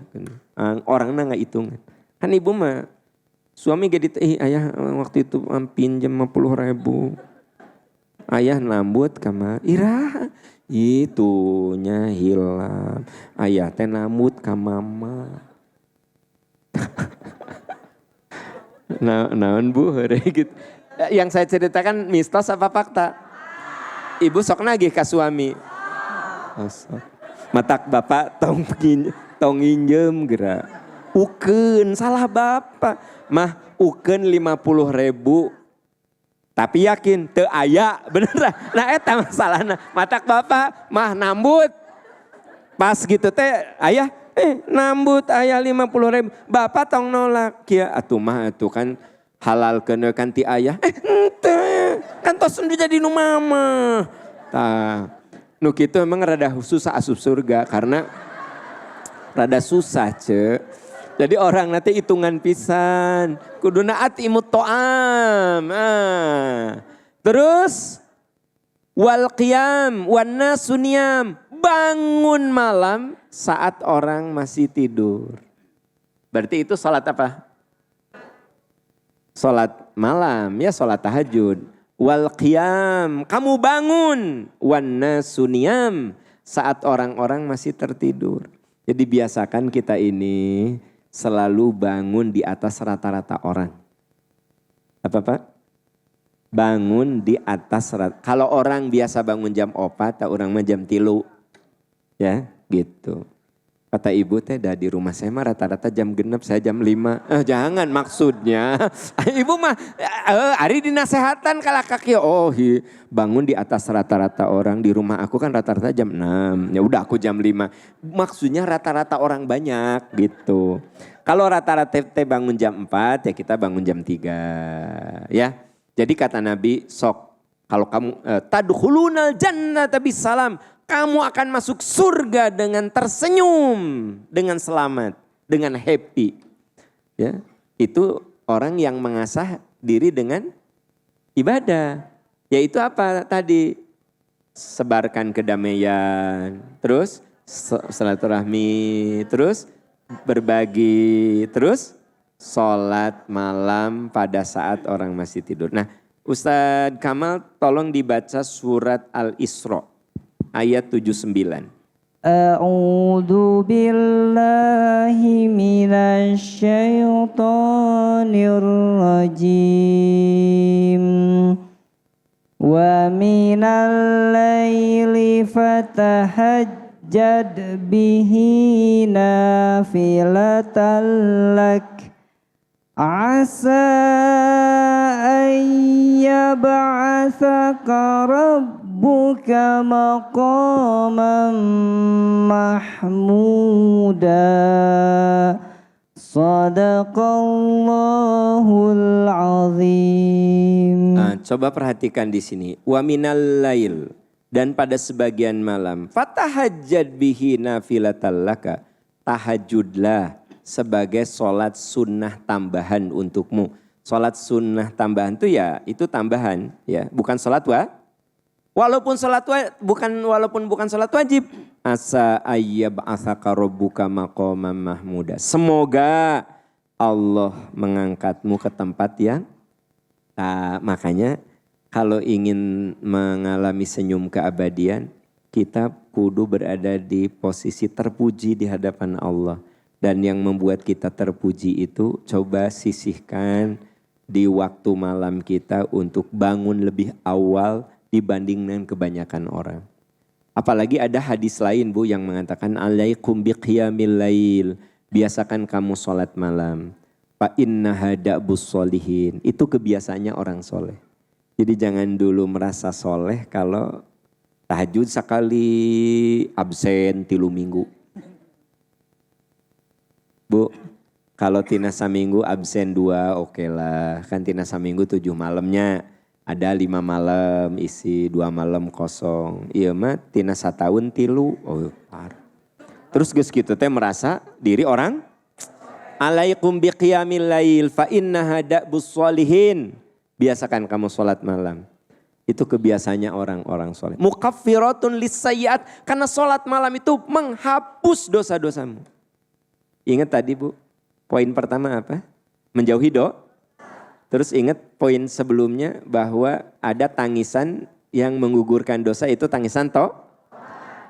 Speaker 1: orangnya nggak hitungan. Kan ibu mah suami gede, ayah waktu itu pinjam 50.000. Ayah nambut kamar, ira itunya hilang. Ayah teh nambut ka mama. Naon bu, gitu. Yang saya ceritakan mistos apa fakta? Ibu sok nagih ke suami. Matak bapak tong injem gerak. Ukeun salah bapak. Mah ukeun 50.000. Tapi yakin teu aya, bener. Nah eta masalahna. Matak bapak mah nambut. Pas gitu teh ayah nambut ayah 50.000. Bapak tong nolak. Kia atuh mah atuh kan halal kena kanti ayah. Ente kan tos jadi nu mama. Nu kitu emang rada susah asup surga karena rada susah Jadi orang nanti hitungan pisan. Kuduna imut to'am. Terus Wal qiyam wan nasu niyam. Bangun malam saat orang masih tidur. Berarti itu salat apa? Salat malam, ya salat tahajud. Wal qiyam, kamu bangun. Wan nasu niyam, saat orang-orang masih tertidur. Jadi biasakan kita ini selalu bangun di atas rata-rata orang. Apa Pak? Bangun di atas rata. Kalau orang biasa bangun jam 4, orang mah jam 3. Ya gitu. Kata ibu teh dah di rumah saya mah rata-rata jam 6, saya jam 5. Jangan maksudnya. Ibu mah hari dinasehatan kalau kaki. Oh bangun di atas rata-rata orang. Di rumah aku kan rata-rata jam 6. Ya udah aku jam 5. Maksudnya rata-rata orang banyak gitu. Kalau rata-rata bangun jam 4 ya kita bangun jam 3. Ya. Jadi kata Nabi sok. Kalau kamu tadkhulunal jannata bisalam. Kamu akan masuk surga dengan tersenyum, dengan selamat, dengan happy. Ya, itu orang yang mengasah diri dengan ibadah. Yaitu apa tadi? Sebarkan kedamaian, terus silaturahmi, terus berbagi, terus sholat malam pada saat orang masih tidur. Nah, Ustadz Kamal tolong dibaca surat Al-Isra. Ayat 79.
Speaker 2: A'udzu billahi minasy syaithanir rajim. Wa minal laili fatahajjad bihi nafilatan lak. Asa ayyab'atsaka rabbuka maqaman mahmuda. Sadaqallahul azim.
Speaker 1: Nah, coba perhatikan di sini. Wa minal lail, dan pada sebagian malam. Fatahajjad bihi nafilatan laka. Tahajudlah sebagai sholat sunnah tambahan untukmu. Sholat sunnah tambahan itu ya itu tambahan ya, bukan sholat walaupun bukan sholat wajib. Asa ayyab'atsaka rabbuka maqaman mahmuda. Semoga Allah mengangkatmu ke tempat yang makanya kalau ingin mengalami senyum keabadian, kita kudu berada di posisi terpuji di hadapan Allah. Dan yang membuat kita terpuji itu coba sisihkan di waktu malam kita untuk bangun lebih awal dibanding dengan kebanyakan orang. Apalagi ada hadis lain Bu yang mengatakan alaikum biqiyamil lail. Biasakan kamu sholat malam. Fa innaha da'bus sholihin. Itu kebiasaannya orang soleh. Jadi jangan dulu merasa soleh kalau tahajud sekali absen 3 minggu. Bu, kalau tina saminggu absen 2 oke lah. Kan tina saminggu 7 malamnya ada 5 malam isi 2 malam kosong. Iya mah tina satahun 3. Oh parah. Terus geus kitu teh merasa diri orang alaikum biqiyamil lail fa innaha da'bus sholihin. Biasakan kamu sholat malam. Itu kebiasaannya orang-orang soleh. Mukaffiratun lisayyi'at, karena sholat malam itu menghapus dosa-dosamu. Ingat tadi Bu, poin pertama apa? Menjauhi dosa. Terus ingat poin sebelumnya bahwa ada tangisan yang menggugurkan dosa, itu tangisan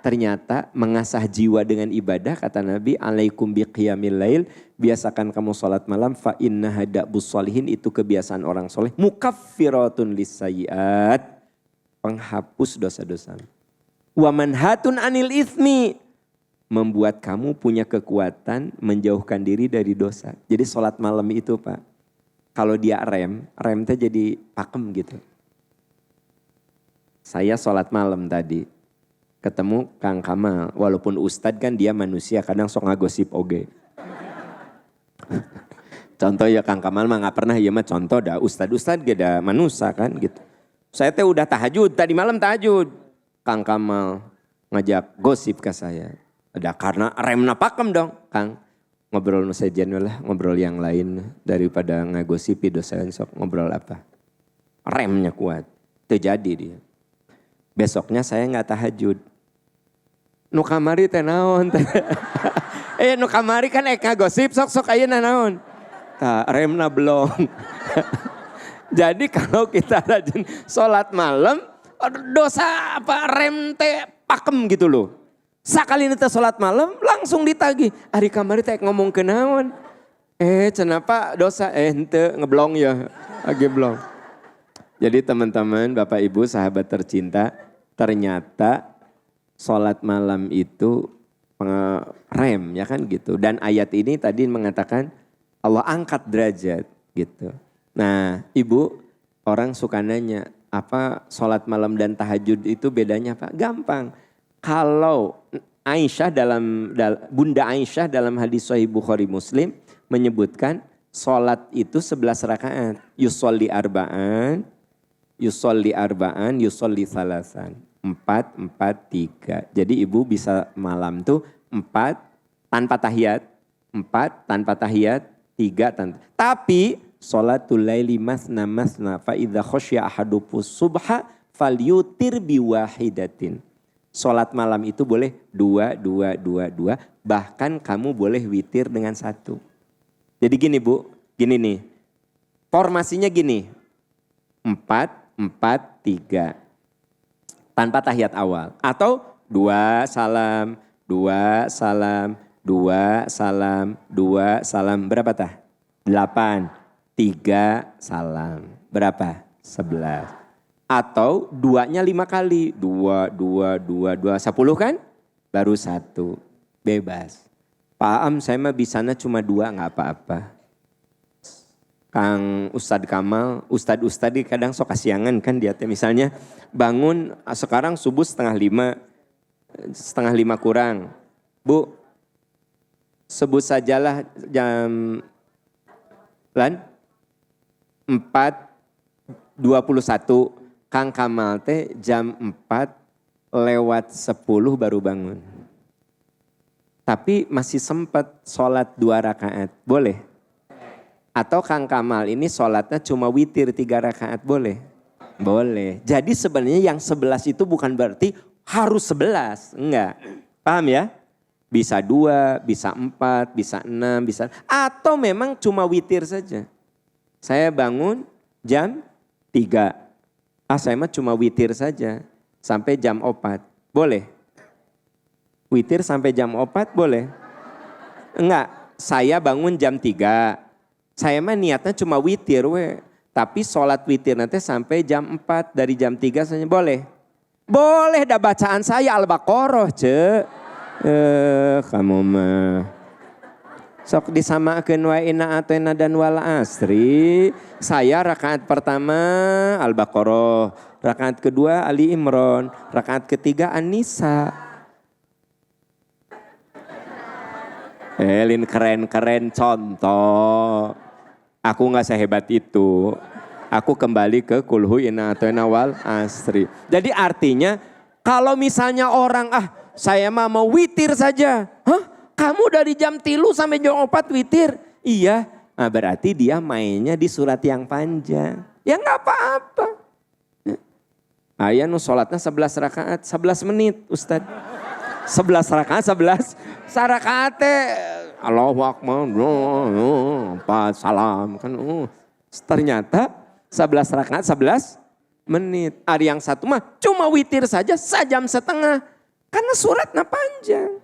Speaker 1: ternyata mengasah jiwa dengan ibadah, kata Nabi alaikum biqiyamil lail, biasakan kamu sholat malam fa innaha da'bus sholihin, itu kebiasaan orang soleh. Mukaffiratun lisayyi'at, penghapus dosa-dosa. Wa manhatun anil itsmi, membuat kamu punya kekuatan menjauhkan diri dari dosa. Jadi sholat malam itu Pak, kalau dia rem teh jadi pakem gitu. Saya sholat malam tadi, ketemu Kang Kamal, walaupun ustad kan dia manusia, kadang sok ngagosip oge. Contoh ya Kang Kamal mah gak pernah, ya mah contoh dah ustad-ustad geda manusia kan gitu. Saya teh udah tahajud, tadi malam tahajud. Kang Kamal ngajak gosip ke saya. Ada karena remna pakem dong, Kang. Ngobrol sejen lah, ngobrol yang lain daripada ngagosipi dosa sok ngobrol apa. Remnya kuat, terjadi dia. Besoknya saya nggak tahajud. Nu kamari teh naon teh. Nu kamari kan eka gosip sok ayeuna naon. Tah remna belum. Jadi kalau kita rajin sholat malam, dosa apa rem teh pakem gitu loh. Sakali kita sholat malam langsung ditagih. Ari kamari teh ngomong ke naon. Kenapa dosa? Ente ngeblong ya, lagi blong. Jadi teman-teman, Bapak Ibu, sahabat tercinta, ternyata sholat malam itu rem ya kan gitu. Dan ayat ini tadi mengatakan Allah angkat derajat gitu. Nah Ibu, orang suka nanya apa sholat malam dan tahajud itu bedanya apa? Gampang. Kalau Aisyah Bunda Aisyah dalam hadis Sahih Bukhari Muslim menyebutkan sholat itu 11 rakaat. Yusolli arba'an, yusolli salasan. 4, 4, 3. Jadi ibu bisa malam tuh 4 tanpa tahiyat. 4 tanpa tahiyat, 3 tanpa. Tapi sholatul laili masna fa idza khasya ahadupus subha falyutir biwahidatin. Sholat malam itu boleh 2, 2, 2, 2. Bahkan kamu boleh witir dengan 1. Jadi gini Bu, gini nih. Formasinya gini. 4, 4, 3. Tanpa tahiyat awal. Atau 2 salam, 2 salam, 2 salam, 2 salam. Berapa tah? 8. 3 salam. Berapa? 11. Atau 2-nya 5 kali. 2, 2, 2, 2. 10 kan? Baru 1. Bebas. Pak Am saya mah bisanya cuma 2 gak apa-apa. Kang Ustadz Kamal, Ustadz kadang sok kasiangan kan dia. Misalnya bangun sekarang subuh 4:30 kurang. Bu, sebut sajalah jam 4:21. Kang Kamal teh jam 4:10 baru bangun. Tapi masih sempat sholat 2 rakaat, boleh? Atau Kang Kamal ini sholatnya cuma witir 3 rakaat, boleh? Boleh. Jadi sebenarnya yang 11 itu bukan berarti harus 11, enggak. Paham ya? Bisa 2, bisa 4, bisa 6, bisa. Atau memang cuma witir saja. Saya bangun jam 3. Saya mah cuma witir saja sampai jam 4. Boleh? Witir sampai jam 4 boleh? Enggak, saya bangun jam 3. Saya mah niatnya cuma witir tapi sholat witir nanti sampai jam 4, dari jam 3 saja boleh? Boleh, dah bacaan saya Al-Baqarah kamu mah. Sok disamakeun wa inna atena dan wal asri. Saya rakaat pertama Al-Baqarah, rakaat kedua Ali Imran, rakaat ketiga An-Nisa. Lin keren-keren contoh. Aku gak sehebat itu. Aku kembali ke kulhu inna atena wal asri. Jadi artinya kalau misalnya orang saya mau witir saja. Hah? Kamu dari jam 3 sampai jam 4 witir? Iya. Nah, berarti dia mainnya di surat yang panjang. Ya gak apa-apa. Ayah sholatnya 11 rakaat, 11 menit Ustadz. 11 rakaat, 11 sarakaat Allahu Akbar, 4 salam kan. Ternyata 11 rakaat 11 menit. Ada yang satu mah cuma witir saja 1,5 jam. Karena suratnya panjang.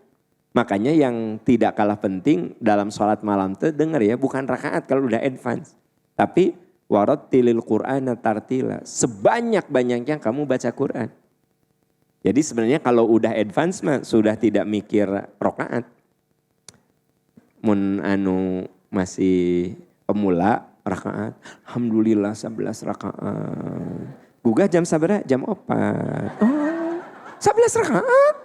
Speaker 1: Makanya yang tidak kalah penting dalam sholat malam itu dengar ya, bukan rakaat kalau udah advance. Tapi warattilil Qur'ana tartila. Sebanyak-banyaknya kamu baca Quran. Jadi sebenarnya kalau udah advance mah sudah tidak mikir rakaat. Mun masih pemula rakaat. Alhamdulillah 11 rakaat. Gugah jam sabaraha? Jam 4. 11 rakaat.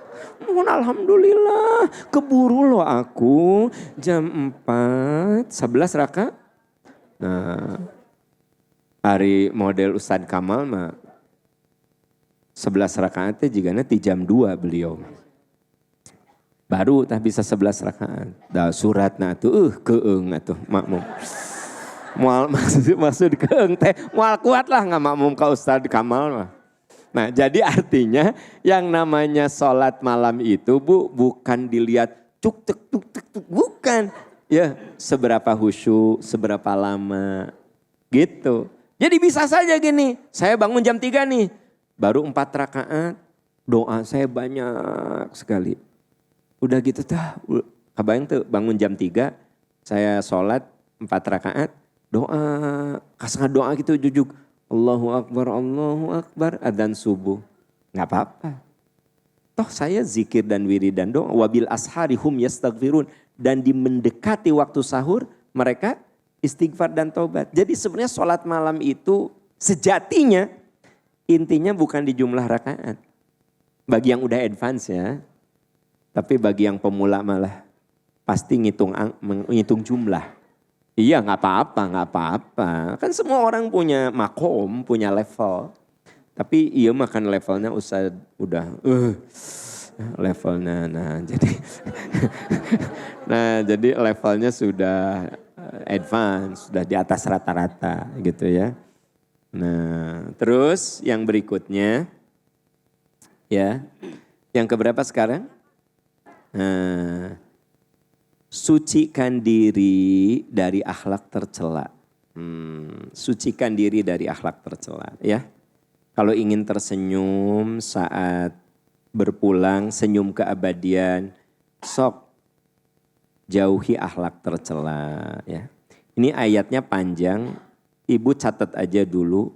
Speaker 1: Mohon alhamdulillah. Keburu loh aku. Jam 4. 11 rakaat. Nah. Hari model Ustadz Kamal mah 11 rakaatnya jigana di jam 2 beliau. Baru tah bisa 11 rakaat. Da suratna tuh keung atuh makmum. Moal maksud keung teh moal kuat lah nggak makmum ka Ustadz Kamal mah. Nah jadi artinya yang namanya sholat malam itu Bu bukan dilihat cuk tuk, bukan. Ya seberapa khusyuk, seberapa lama gitu. Jadi bisa saja gini, saya bangun jam 3 nih, baru 4 rakaat, doa saya banyak sekali. Udah gitu kebayang tuh bangun jam 3, saya sholat 4 rakaat, doa, kasih doa gitu jujuk. Allahu Akbar, adzan subuh. Gak apa-apa. Toh saya zikir dan wiridan doa. Wabil ashari hum yastaghfirun. Dan di mendekati waktu sahur mereka istighfar dan taubat. Jadi sebenarnya sholat malam itu sejatinya intinya bukan di jumlah rakaat. Bagi yang udah advance ya. Tapi bagi yang pemula malah pasti ngitung jumlah. Iya gak apa-apa. Kan semua orang punya makom, punya level. Tapi iya makan levelnya udah levelnya. Jadi levelnya sudah advance, sudah di atas rata-rata gitu ya. Nah terus yang berikutnya ya, yang keberapa sekarang? Nah, sucikan diri dari akhlak tercela. Sucikan diri dari akhlak tercela ya. Kalau ingin tersenyum saat berpulang, senyum keabadian, sok jauhi akhlak tercela ya. Ini ayatnya panjang, Ibu catat aja dulu.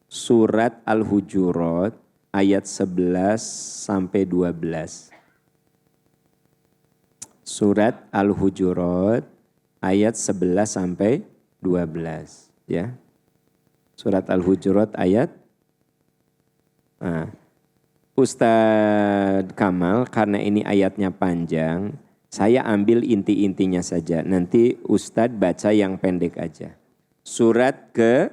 Speaker 1: Surat Al-Hujurat ayat 11 sampai 12. Surat Al-Hujurat ayat 11 sampai 12 ya. Surat Al-Hujurat ayat Ustadz Kamal, karena ini ayatnya panjang, saya ambil inti-intinya saja. Nanti Ustadz baca yang pendek aja. Surat ke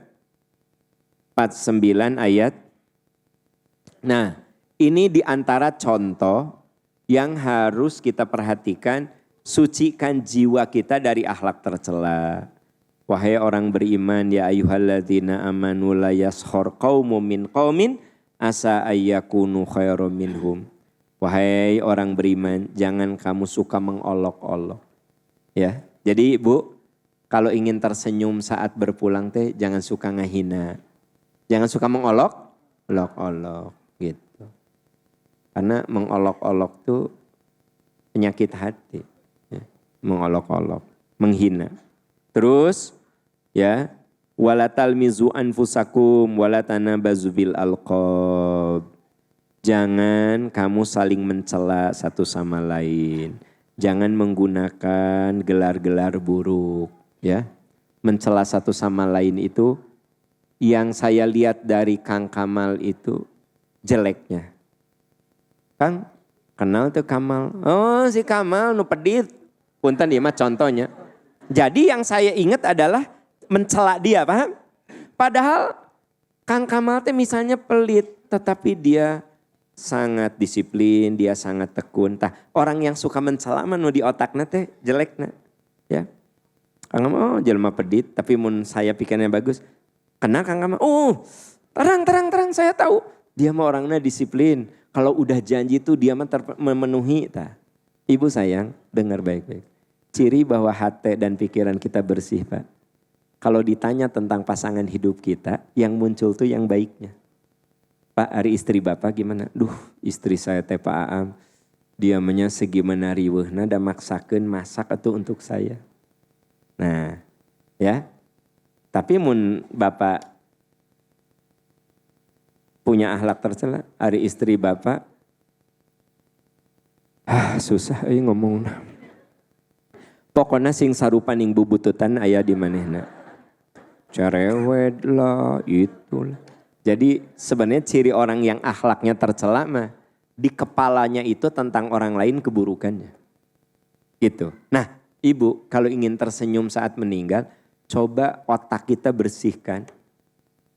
Speaker 1: 49 ayat. Nah, ini diantara contoh yang harus kita perhatikan, sucikan jiwa kita dari akhlak tercela. Wahai orang beriman, ya ayyuhalladzina amanu la yaskhor qaumun min qaumin asa ayyakunu khairum minhum. Wahai orang beriman, jangan kamu suka mengolok-olok. Ya, jadi Ibu, kalau ingin tersenyum saat berpulang teh jangan suka ngahina. Jangan suka mengolok-olok gitu. Karena mengolok-olok tuh penyakit hati. Ya, mengolok-olok, menghina. Terus ya, wala talmizu anfusakum wala tanabazu bil alqab. Jangan kamu saling mencela satu sama lain. Jangan menggunakan gelar-gelar buruk, ya. Mencela satu sama lain itu yang saya lihat dari Kang Kamal itu jeleknya. Kang, kenal tuh Kamal. Oh, si Kamal nu pedit. Punten dia mah contohnya. Jadi yang saya ingat adalah mencela dia, paham? Padahal Kang Kamal teh misalnya pelit, tetapi dia sangat disiplin, dia sangat tekun. Tah, orang yang suka mencela mah nu di otakna teh jelekna, ya. Kang Kamal oh jelema pedit, tapi mun saya pikirnya bagus. Kenal Kang Kamal? Oh, terang saya tahu. Dia mah orangnya disiplin. Kalau udah janji tuh dia mah memenuhi. Tah. Ibu sayang, dengar baik-baik. Ciri bahwa hati dan pikiran kita bersih, Pak. Kalau ditanya tentang pasangan hidup kita, yang muncul tuh yang baiknya. Pak, hari istri Bapak gimana? Duh, istri saya teh Pak Aam. Dia menya segimana riweuhna da maksakeun masak atuh untuk saya. Nah, ya. Tapi mun Bapak punya akhlak tercela, hari istri Bapak susah euy ngomongna. Pokoknya sing sarupa ning bubututan aya di manehna. Cerewet lah, itulah. Jadi sebenarnya ciri orang yang akhlaknya tercela mah di kepalanya itu tentang orang lain keburukannya. Gitu. Nah, Ibu kalau ingin tersenyum saat meninggal, coba otak kita bersihkan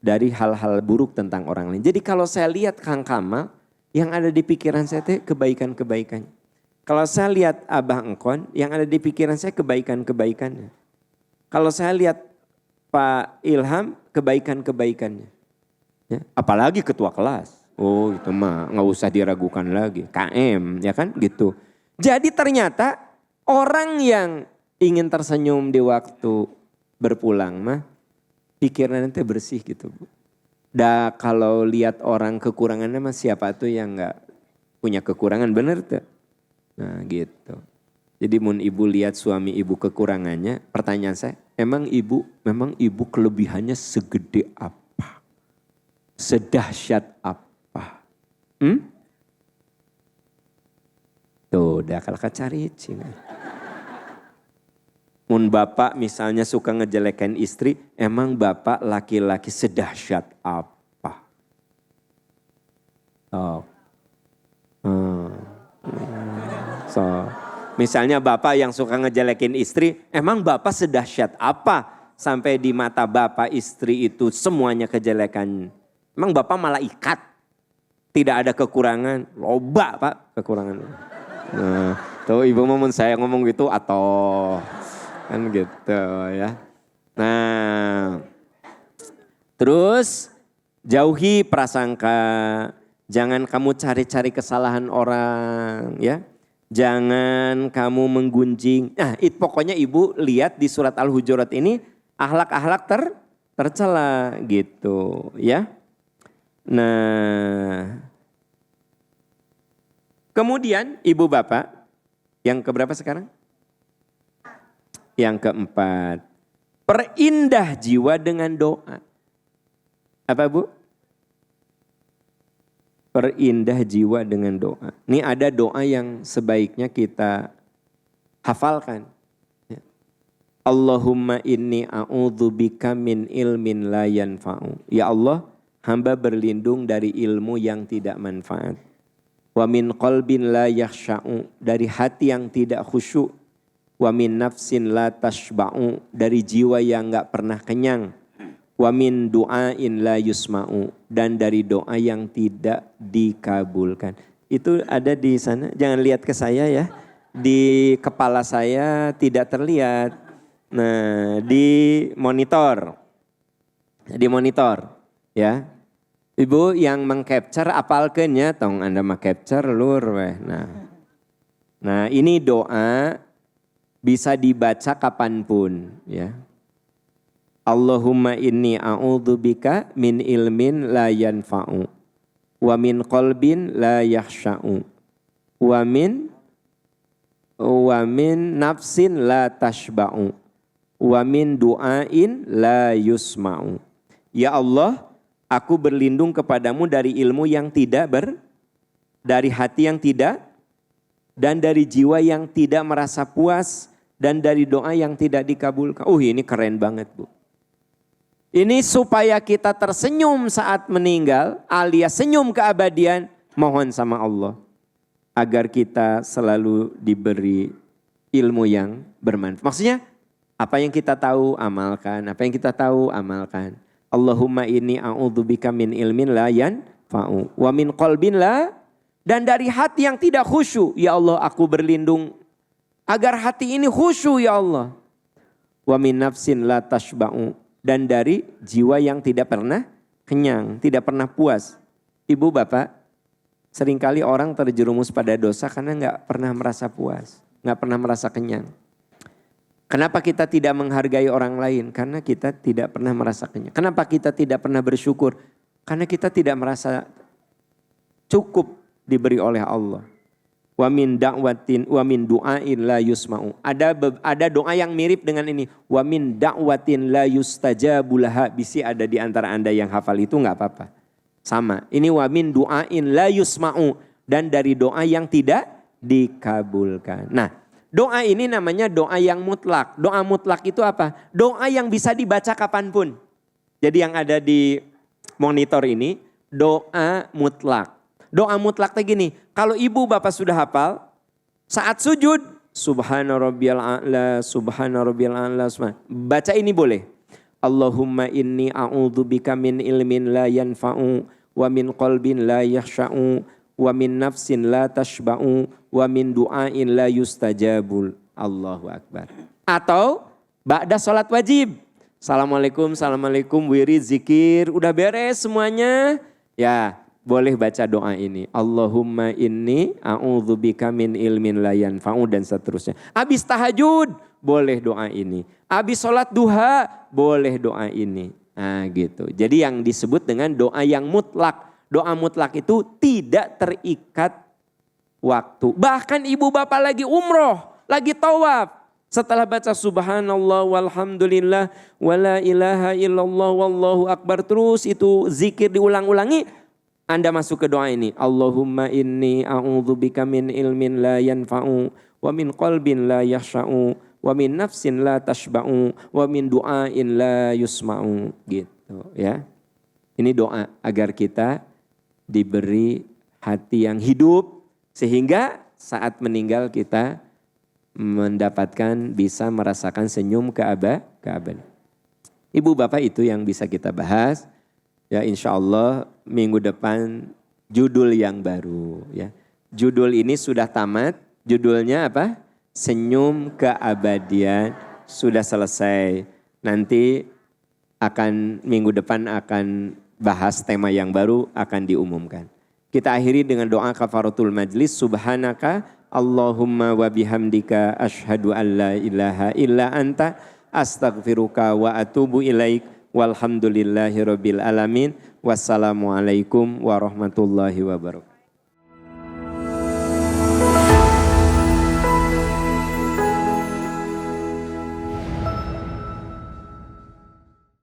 Speaker 1: dari hal-hal buruk tentang orang lain. Jadi kalau saya lihat Kang Kamal, yang ada di pikiran saya teh kebaikan-kebaikannya. Kalau saya lihat Abah Engkon, yang ada di pikiran saya kebaikan-kebaikannya. Kalau saya lihat Pak Ilham, kebaikan-kebaikannya. Ya, apalagi ketua kelas. Oh itu mah nggak usah diragukan lagi. KM ya kan gitu. Jadi ternyata orang yang ingin tersenyum di waktu berpulang mah pikirannya nanti bersih gitu Bu. Kalau lihat orang kekurangannya mah siapa tuh yang nggak punya kekurangan, bener tuh. Nah gitu. Jadi mun ibu lihat suami ibu kekurangannya, pertanyaan saya, memang ibu kelebihannya segede apa? Sedahsyat apa? Tuh udah kalau cari cina. Mun bapak misalnya suka ngejelekan istri, emang bapak laki-laki sedahsyat apa? Oh. So, misalnya bapak yang suka ngejelekin istri, emang bapak sedahsyat apa? Sampai di mata bapak istri itu semuanya kejelekan. Emang bapak malaikat? Tidak ada kekurangan, loba pak kekurangan. Nah, tuh ibu momen saya ngomong gitu atau kan gitu ya. Nah, terus jauhi prasangka, jangan kamu cari-cari kesalahan orang ya. Jangan kamu menggunjing. Nah, pokoknya ibu lihat di surat Al-Hujurat ini akhlak-akhlak tercela gitu ya. Nah, kemudian ibu bapak yang keberapa sekarang? Yang keempat, perindah jiwa dengan doa. Apa Bu? Perindah jiwa dengan doa. Ini ada doa yang sebaiknya kita hafalkan. Allahumma inni a'udzubika min ilmin la yanfa'u. Ya Allah, hamba berlindung dari ilmu yang tidak manfaat. Wa min qalbin la yakhsha'u, dari hati yang tidak khusyuk. Wa min nafsin la tashba'u, dari jiwa yang enggak pernah kenyang. Wa min du'ain la yusma'u, dan dari doa yang tidak dikabulkan. Itu ada di sana, jangan lihat ke saya ya. Di kepala saya tidak terlihat. Nah, di monitor. Di monitor ya. Ibu yang mengcapture apalkeun nya, tong Anda mah capture lur weh. Nah, ini doa bisa dibaca kapanpun ya. Allahumma inni a'udzubika min ilmin la yanfa'u wa min qalbin la yakhsha'u wa min nafsin la tashba'u wa min du'ain la yusma'u. Ya Allah, aku berlindung kepadamu dari ilmu yang dari hati yang tidak, dan dari jiwa yang tidak merasa puas, dan dari doa yang tidak dikabulkan. Ini keren banget Bu. Ini supaya kita tersenyum saat meninggal, alias senyum keabadian, mohon sama Allah. Agar kita selalu diberi ilmu yang bermanfaat. Maksudnya, apa yang kita tahu amalkan, apa yang kita tahu amalkan. Allahumma inni a'udzubika min ilmin la yanfa'u wa min qalbin la, dan dari hati yang tidak khusyuk. Ya Allah, aku berlindung agar hati ini khusyuk ya Allah. Wa min nafsin la tashba'u, dan dari jiwa yang tidak pernah kenyang, tidak pernah puas. Ibu bapak, seringkali orang terjerumus pada dosa karena nggak pernah merasa puas, nggak pernah merasa kenyang. Kenapa kita tidak menghargai orang lain? Karena kita tidak pernah merasa kenyang. Kenapa kita tidak pernah bersyukur? Karena kita tidak merasa cukup diberi oleh Allah. Wa min da'watin wa min du'ain la yusma'u. Ada doa yang mirip dengan ini. Wa min da'watin la yustajabu laha. Bisi ada di antara Anda yang hafal itu enggak apa-apa. Sama. Ini wa min du'ain la yusma'u, dan dari doa yang tidak dikabulkan. Nah, doa ini namanya doa yang mutlak. Doa mutlak itu apa? Doa yang bisa dibaca kapanpun. Jadi yang ada di monitor ini doa mutlak. Doa mutlaknya gini, kalau ibu bapak sudah hafal, saat sujud, subhana rabbiyal a'la, subhana rabbiyal a'la, baca ini boleh. Allahumma inni a'udzubika min ilmin la yanfa'u, wa min qalbin la yakhsha'u, wa min nafsin la tashba'u, wa min du'ain la yustajabul. Allahu Akbar. Atau ba'da sholat wajib. Assalamualaikum, assalamualaikum, wirid, zikir, udah beres semuanya. Ya, boleh baca doa ini. Allahumma inni a'udzubika min ilmin la yanfa'u dan seterusnya. Habis tahajud, boleh doa ini. Habis sholat duha, boleh doa ini. Nah gitu. Jadi yang disebut dengan doa yang mutlak. Doa mutlak itu tidak terikat waktu. Bahkan ibu bapak lagi umroh, lagi tawaf. Setelah baca subhanallah walhamdulillah wala ilaha illallah wallahu akbar. Terus itu zikir diulang-ulangi. Anda masuk ke doa ini. Allahumma inni a'udzubika min ilmin la yanfa'u wa min qalbin la yakhsha'u wa min nafsin la tashba'u wa min du'ain la yusma'u. Gitu ya. Ini doa agar kita diberi hati yang hidup sehingga saat meninggal kita mendapatkan bisa merasakan senyum keabadian. Ibu bapak itu yang bisa kita bahas. Ya insya Allah minggu depan judul yang baru. Ya. Judul ini sudah tamat. Judulnya apa? Senyum keabadian sudah selesai. Nanti minggu depan akan bahas tema yang baru akan diumumkan. Kita akhiri dengan doa kafaratul majlis. Subhanaka Allahumma wa bihamdika asyhadu an la ilaha illa anta astaghfiruka wa atubu ilaik walhamdulillahi rabbil alamin. Wassalamualaikum warahmatullahi wabarakatuh.